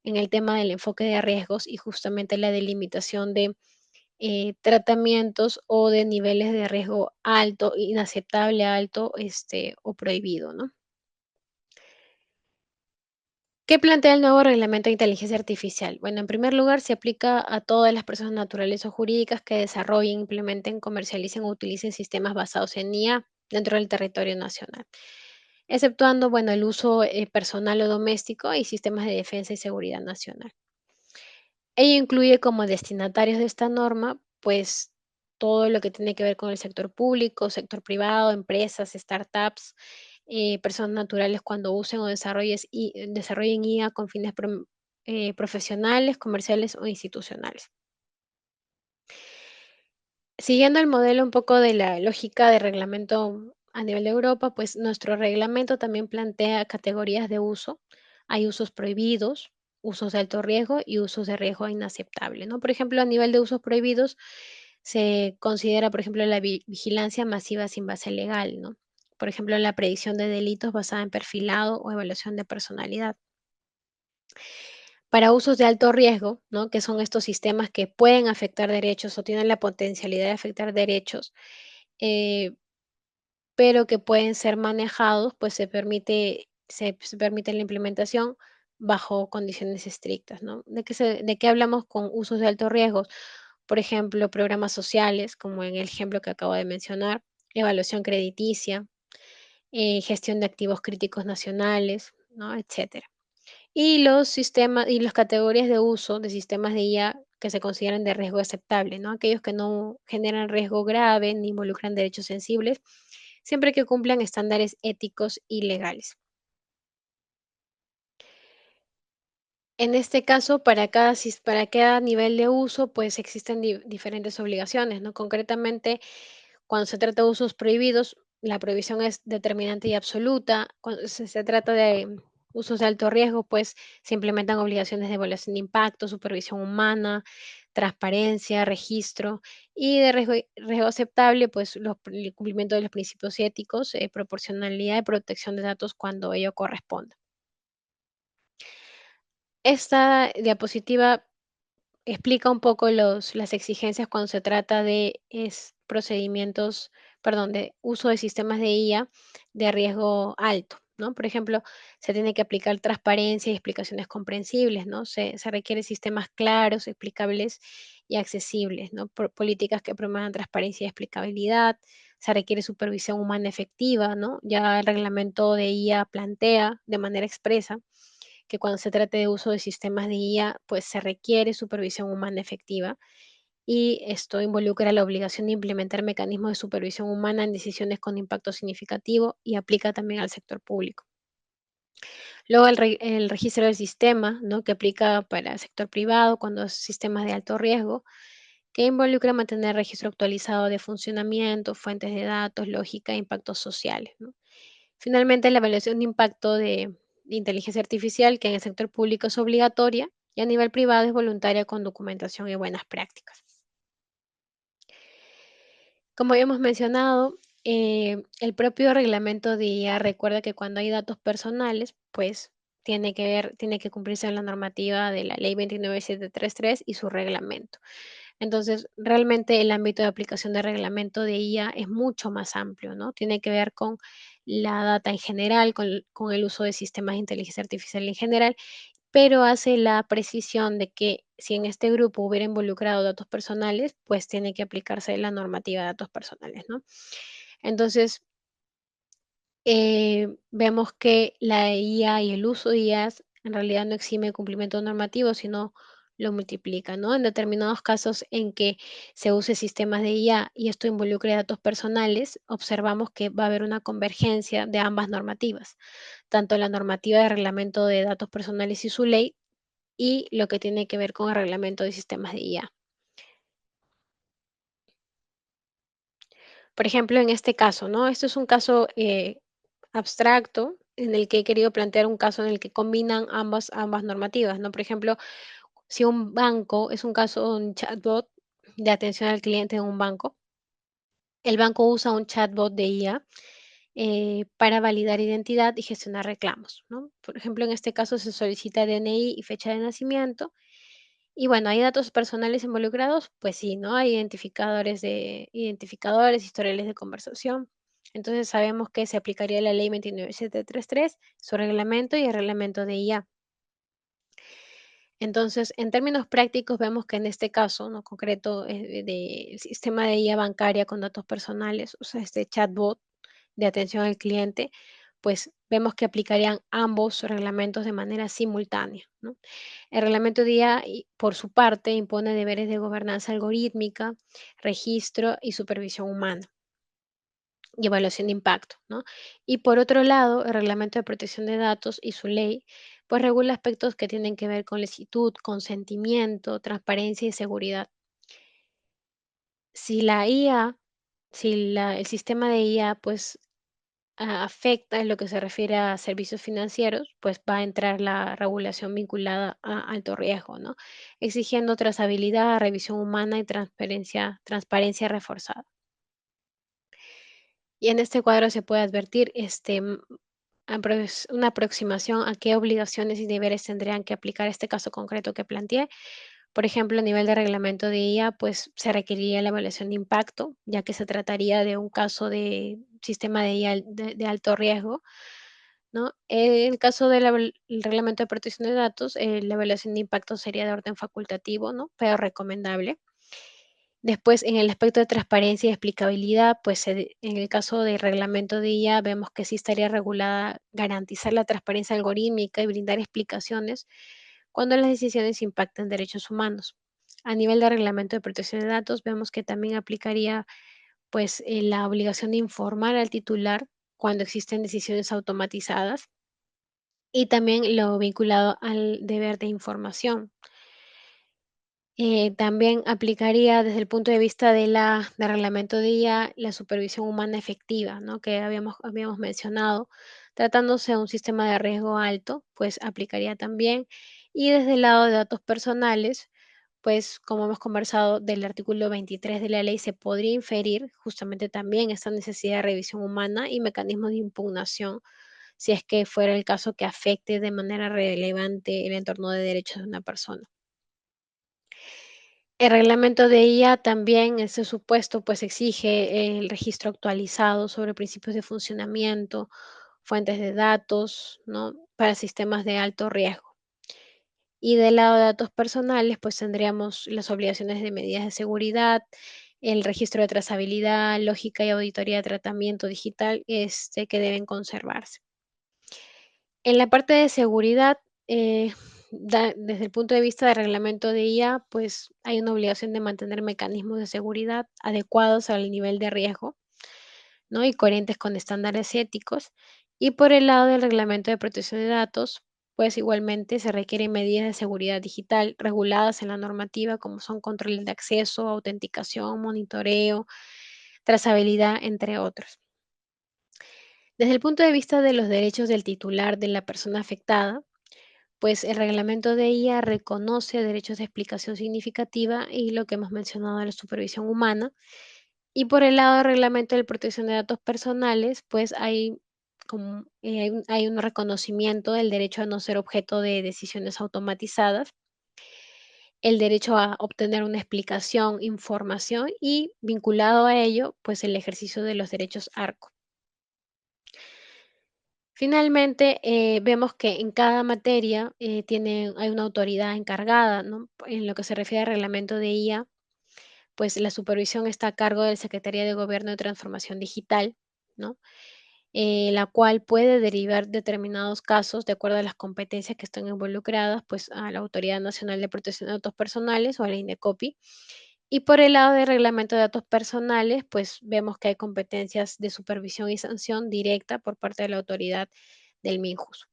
el tema del enfoque de riesgos y justamente la delimitación de tratamientos o de niveles de riesgo alto, inaceptable, alto, o prohibido, ¿no? ¿Qué plantea el nuevo reglamento de inteligencia artificial? Bueno, en primer lugar, se aplica a todas las personas naturales o jurídicas que desarrollen, implementen, comercialicen o utilicen sistemas basados en IA dentro del territorio nacional, exceptuando, bueno, el uso personal o doméstico y sistemas de defensa y seguridad nacional. Ello incluye como destinatarios de esta norma, pues todo lo que tiene que ver con el sector público, sector privado, empresas, startups, personas naturales cuando usen o desarrollen IA con fines profesionales, comerciales o institucionales. Siguiendo el modelo un poco de la lógica de reglamento a nivel de Europa, pues nuestro reglamento también plantea categorías de uso. Hay usos prohibidos, usos de alto riesgo y usos de riesgo inaceptable, ¿no? Por ejemplo, a nivel de usos prohibidos se considera, por ejemplo, la vigilancia masiva sin base legal, ¿no? Por ejemplo, la predicción de delitos basada en perfilado o evaluación de personalidad. Para usos de alto riesgo, ¿no? Que son estos sistemas que pueden afectar derechos o tienen la potencialidad de afectar derechos, eh, pero que pueden ser manejados, pues se permite la implementación bajo condiciones estrictas, ¿no? ¿De qué hablamos con usos de alto riesgo? Por ejemplo, programas sociales, como en el ejemplo que acabo de mencionar, evaluación crediticia, gestión de activos críticos nacionales, ¿no? Etcétera. Y los sistemas y las categorías de uso de sistemas de IA que se consideran de riesgo aceptable, ¿no? Aquellos que no generan riesgo grave ni involucran derechos sensibles, siempre que cumplan estándares éticos y legales. En este caso, para cada nivel de uso, pues existen diferentes obligaciones, ¿no? Concretamente, cuando se trata de usos prohibidos, la prohibición es determinante y absoluta. Cuando se trata de usos de alto riesgo, pues se implementan obligaciones de evaluación de impacto, supervisión humana, transparencia, registro. Y de riesgo aceptable, pues el cumplimiento de los principios éticos, proporcionalidad y protección de datos cuando ello corresponda. Esta diapositiva explica un poco las exigencias cuando se trata de procedimientos, perdón, de uso de sistemas de IA de riesgo alto, ¿no? Por ejemplo, se tiene que aplicar transparencia y explicaciones comprensibles, ¿no? Se requieren sistemas claros, explicables y accesibles, ¿no? Políticas que promuevan transparencia y explicabilidad. Se requiere supervisión humana efectiva, ¿no? Ya el reglamento de IA plantea de manera expresa que cuando se trate de uso de sistemas de IA, pues se requiere supervisión humana efectiva y esto involucra la obligación de implementar mecanismos de supervisión humana en decisiones con impacto significativo y aplica también al sector público. Luego el registro del sistema, ¿no? Que aplica para el sector privado cuando es sistemas de alto riesgo, que involucra mantener registro actualizado de funcionamiento, fuentes de datos, lógica e impactos sociales, ¿no? Finalmente, la evaluación de impacto de inteligencia artificial, que en el sector público es obligatoria y a nivel privado es voluntaria con documentación y buenas prácticas. Como ya hemos mencionado, el propio reglamento de IA recuerda que cuando hay datos personales, pues tiene que cumplirse la normativa de la Ley 29733 y su reglamento. Entonces, realmente el ámbito de aplicación del reglamento de IA es mucho más amplio, ¿no? Tiene que ver con la data en general, con el uso de sistemas de inteligencia artificial en general, pero hace la precisión de que si en este grupo hubiera involucrado datos personales, pues tiene que aplicarse la normativa de datos personales, ¿no? Entonces, vemos que la IA y el uso de IAs en realidad no exime el cumplimiento normativo, sino lo multiplica, ¿no? En determinados casos en que se use sistemas de IA y esto involucre datos personales, observamos que va a haber una convergencia de ambas normativas, tanto la normativa de reglamento de datos personales y su ley, y lo que tiene que ver con el reglamento de sistemas de IA. Por ejemplo, en este caso, ¿no? Esto es un caso abstracto en el que he querido plantear un caso en el que combinan ambas normativas, ¿no? Por ejemplo, si un banco, es un caso, un chatbot de atención al cliente en un banco, el banco usa un chatbot de IA para validar identidad y gestionar reclamos, ¿no? Por ejemplo, en este caso se solicita DNI y fecha de nacimiento. Y bueno, ¿hay datos personales involucrados? Pues sí, ¿no? Hay identificadores, historiales de conversación. Entonces sabemos que se aplicaría la ley 29733, su reglamento y el reglamento de IA. Entonces, en términos prácticos, vemos que en este caso, ¿no? Concreto, del sistema de IA bancaria con datos personales, o sea, este chatbot de atención al cliente, pues vemos que aplicarían ambos reglamentos de manera simultánea, ¿no? El reglamento de IA, por su parte, impone deberes de gobernanza algorítmica, registro y supervisión humana y evaluación de impacto, ¿no? Y por otro lado, el reglamento de protección de datos y su ley, pues regula aspectos que tienen que ver con licitud, consentimiento, transparencia y seguridad. Si la IA, el sistema de IA, pues afecta en lo que se refiere a servicios financieros, pues va a entrar la regulación vinculada a alto riesgo, ¿no? Exigiendo trazabilidad, revisión humana y transparencia reforzada. Y en este cuadro se puede advertir una aproximación a qué obligaciones y deberes tendrían que aplicar este caso concreto que planteé. Por ejemplo, a nivel de reglamento de IA, pues se requeriría la evaluación de impacto, ya que se trataría de un caso de sistema de IA de alto riesgo, ¿no? En el caso del reglamento de protección de datos, la evaluación de impacto sería de orden facultativo, ¿no? Pero recomendable. Después, en el aspecto de transparencia y explicabilidad, pues en el caso del reglamento de IA vemos que sí estaría regulada garantizar la transparencia algorítmica y brindar explicaciones cuando las decisiones impactan derechos humanos. A nivel de reglamento de protección de datos, vemos que también aplicaría pues la obligación de informar al titular cuando existen decisiones automatizadas y también lo vinculado al deber de información. También aplicaría desde el punto de vista del reglamento de IA la supervisión humana efectiva, ¿no? Que habíamos mencionado. Tratándose de un sistema de riesgo alto, pues aplicaría también. Y desde el lado de datos personales, pues como hemos conversado del artículo 23 de la ley, se podría inferir justamente también esta necesidad de revisión humana y mecanismos de impugnación si es que fuera el caso que afecte de manera relevante el entorno de derechos de una persona. El reglamento de IA también, ese supuesto, pues exige el registro actualizado sobre principios de funcionamiento, fuentes de datos, ¿no? Para sistemas de alto riesgo. Y del lado de datos personales, pues tendríamos las obligaciones de medidas de seguridad, el registro de trazabilidad, lógica y auditoría de tratamiento digital, que deben conservarse. En la parte de seguridad, desde el punto de vista del reglamento de IA, pues hay una obligación de mantener mecanismos de seguridad adecuados al nivel de riesgo, ¿no? Y coherentes con estándares éticos. Y por el lado del reglamento de protección de datos, pues igualmente se requieren medidas de seguridad digital reguladas en la normativa, como son controles de acceso, autenticación, monitoreo, trazabilidad, entre otros. Desde el punto de vista de los derechos del titular de la persona afectada, pues el reglamento de IA reconoce derechos de explicación significativa y lo que hemos mencionado de la supervisión humana. Y por el lado del reglamento de protección de datos personales, pues hay hay un reconocimiento del derecho a no ser objeto de decisiones automatizadas, el derecho a obtener una explicación, información y vinculado a ello, pues el ejercicio de los derechos ARCO. Finalmente, vemos que en cada materia hay una autoridad encargada, ¿no? En lo que se refiere al reglamento de IA, pues la supervisión está a cargo de la Secretaría de Gobierno de Transformación Digital, ¿no? La cual puede derivar determinados casos de acuerdo a las competencias que están involucradas, pues a la Autoridad Nacional de Protección de Datos Personales o a la INDECOPI. Y por el lado del reglamento de datos personales, pues vemos que hay competencias de supervisión y sanción directa por parte de la autoridad del MINJUS.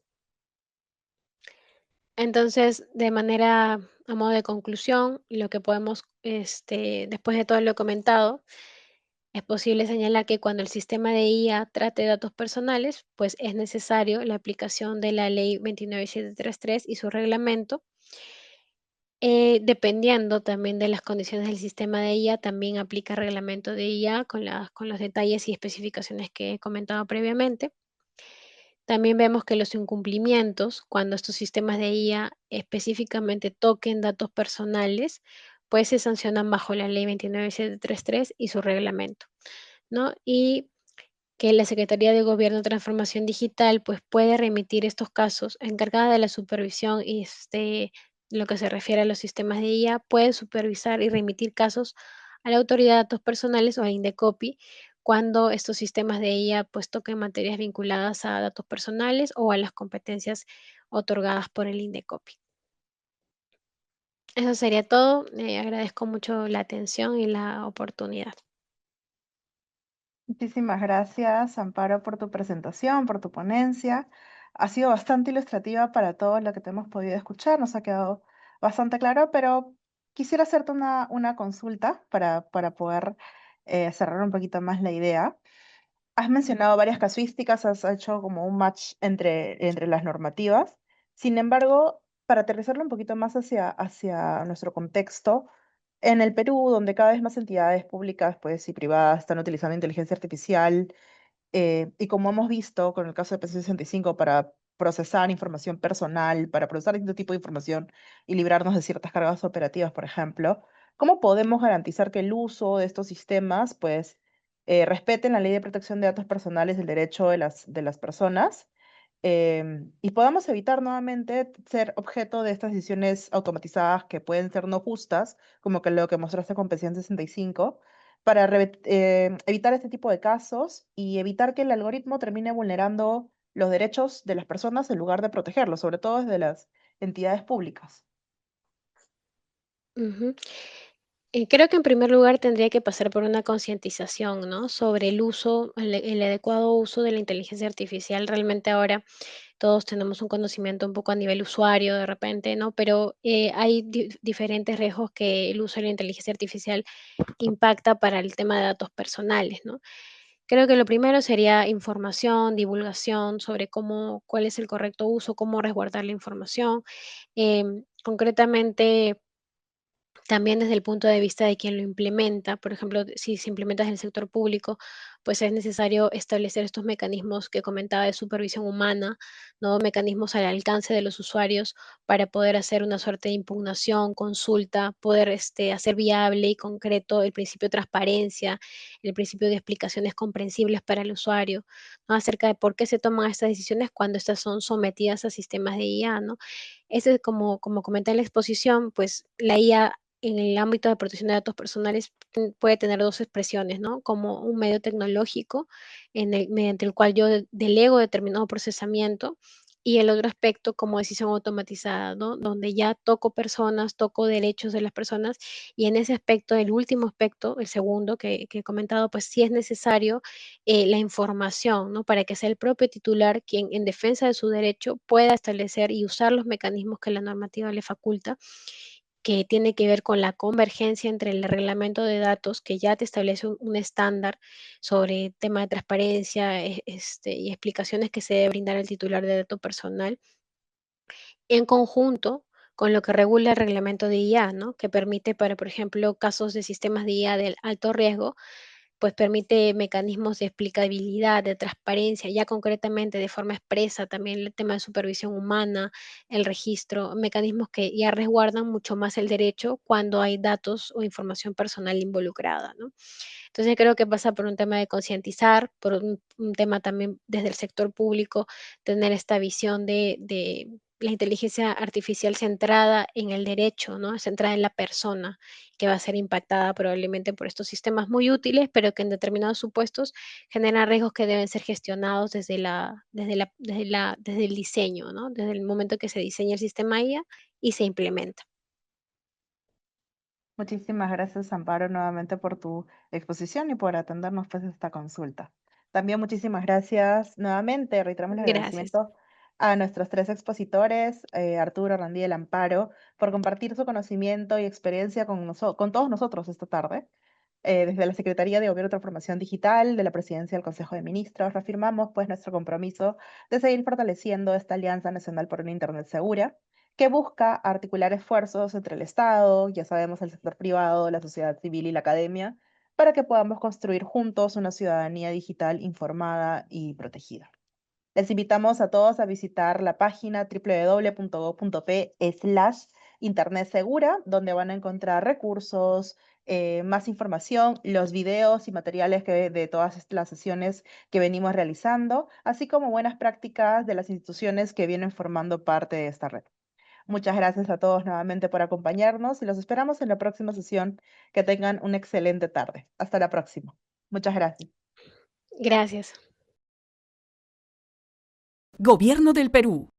Entonces, a modo de conclusión, lo que podemos, después de todo lo comentado, es posible señalar que cuando el sistema de IA trate datos personales, pues es necesario la aplicación de la Ley 29733 y su reglamento. Dependiendo también de las condiciones del sistema de IA, también aplica reglamento de IA con los detalles y especificaciones que he comentado previamente. También vemos que los incumplimientos, cuando estos sistemas de IA específicamente toquen datos personales, pues se sancionan bajo la Ley 29733 y su reglamento, ¿no? Y que la Secretaría de Gobierno de Transformación Digital pues puede remitir estos casos encargada de la supervisión y lo que se refiere a los sistemas de IA, puede supervisar y remitir casos a la Autoridad de Datos Personales o a INDECOPI cuando estos sistemas de IA pues toquen materias vinculadas a datos personales o a las competencias otorgadas por el INDECOPI. Eso sería todo. Agradezco mucho la atención y la oportunidad. Muchísimas gracias, Amparo, por tu presentación, por tu ponencia. Ha sido bastante ilustrativa para todo lo que te hemos podido escuchar, nos ha quedado bastante claro, pero quisiera hacerte una consulta para poder cerrar un poquito más la idea. Has mencionado varias casuísticas, has hecho como un match entre las normativas. Sin embargo, para aterrizarlo un poquito más hacia nuestro contexto, en el Perú, donde cada vez más entidades públicas pues, y privadas están utilizando inteligencia artificial, y como hemos visto con el caso de PC65 para procesar información personal, para procesar distinto tipo de información y librarnos de ciertas cargas operativas, por ejemplo, ¿cómo podemos garantizar que el uso de estos sistemas pues, respeten la ley de protección de datos personales, el derecho de las personas? Y podamos evitar nuevamente ser objeto de estas decisiones automatizadas que pueden ser no justas, como que lo que mostraste con PCN 65, para evitar este tipo de casos y evitar que el algoritmo termine vulnerando los derechos de las personas en lugar de protegerlos, sobre todo desde las entidades públicas. Ujú. Creo que en primer lugar tendría que pasar por una concientización, ¿no? Sobre el adecuado uso de la inteligencia artificial. Realmente ahora todos tenemos un conocimiento un poco a nivel usuario de repente, ¿no? Pero hay diferentes riesgos que el uso de la inteligencia artificial impacta para el tema de datos personales, ¿no? Creo que lo primero sería información, divulgación sobre cuál es el correcto uso, cómo resguardar la información. Concretamente, también desde el punto de vista de quien lo implementa, por ejemplo, si se implementa en el sector público, pues es necesario establecer estos mecanismos que comentaba de supervisión humana, ¿no? Mecanismos al alcance de los usuarios para poder hacer una suerte de impugnación, consulta, poder hacer viable y concreto el principio de transparencia, el principio de explicaciones comprensibles para el usuario, ¿no? Acerca de por qué se toman estas decisiones cuando estas son sometidas a sistemas de IA, ¿no? Ese, como comenté en la exposición, pues la IA en el ámbito de protección de datos personales puede tener dos expresiones, ¿no? Como un medio tecnológico mediante el cual yo delego determinado procesamiento y el otro aspecto como decisión automatizada, ¿no? Donde ya toco personas, toco derechos de las personas y en ese aspecto, el último aspecto, el segundo que he comentado, pues sí es necesario la información, ¿no? Para que sea el propio titular quien en defensa de su derecho pueda establecer y usar los mecanismos que la normativa le faculta, que tiene que ver con la convergencia entre el reglamento de datos, que ya te establece un estándar sobre tema de transparencia, y explicaciones que se debe brindar al titular de dato personal, en conjunto con lo que regula el reglamento de IA, ¿no? Que permite para, por ejemplo, casos de sistemas de IA de alto riesgo, pues permite mecanismos de explicabilidad, de transparencia, ya concretamente de forma expresa, también el tema de supervisión humana, el registro, mecanismos que ya resguardan mucho más el derecho cuando hay datos o información personal involucrada, ¿no? Entonces creo que pasa por un tema de concientizar, por un tema también desde el sector público, tener esta visión de la inteligencia artificial centrada en el derecho, ¿no? Centrada en la persona, que va a ser impactada probablemente por estos sistemas muy útiles, pero que en determinados supuestos generan riesgos que deben ser gestionados desde el diseño, ¿no? Desde el momento que se diseña el sistema IA y se implementa. Muchísimas gracias, Amparo, nuevamente por tu exposición y por atendernos pues esta consulta. También muchísimas gracias nuevamente, reiteramos el Gracias. agradecimiento a nuestros tres expositores, Arturo, Randiel, Amparo, por compartir su conocimiento y experiencia con todos nosotros esta tarde. Desde la Secretaría de Gobierno y Transformación Digital de la Presidencia del Consejo de Ministros, reafirmamos pues nuestro compromiso de seguir fortaleciendo esta Alianza Nacional por una Internet Segura, que busca articular esfuerzos entre el Estado, ya sabemos, el sector privado, la sociedad civil y la academia, para que podamos construir juntos una ciudadanía digital informada y protegida. Les invitamos a todos a visitar la página www.gov.p/Internet Segura, donde van a encontrar recursos, más información, los videos y materiales de todas las sesiones que venimos realizando, así como buenas prácticas de las instituciones que vienen formando parte de esta red. Muchas gracias a todos nuevamente por acompañarnos y los esperamos en la próxima sesión. Que tengan una excelente tarde. Hasta la próxima. Muchas gracias. Gracias. Gobierno del Perú.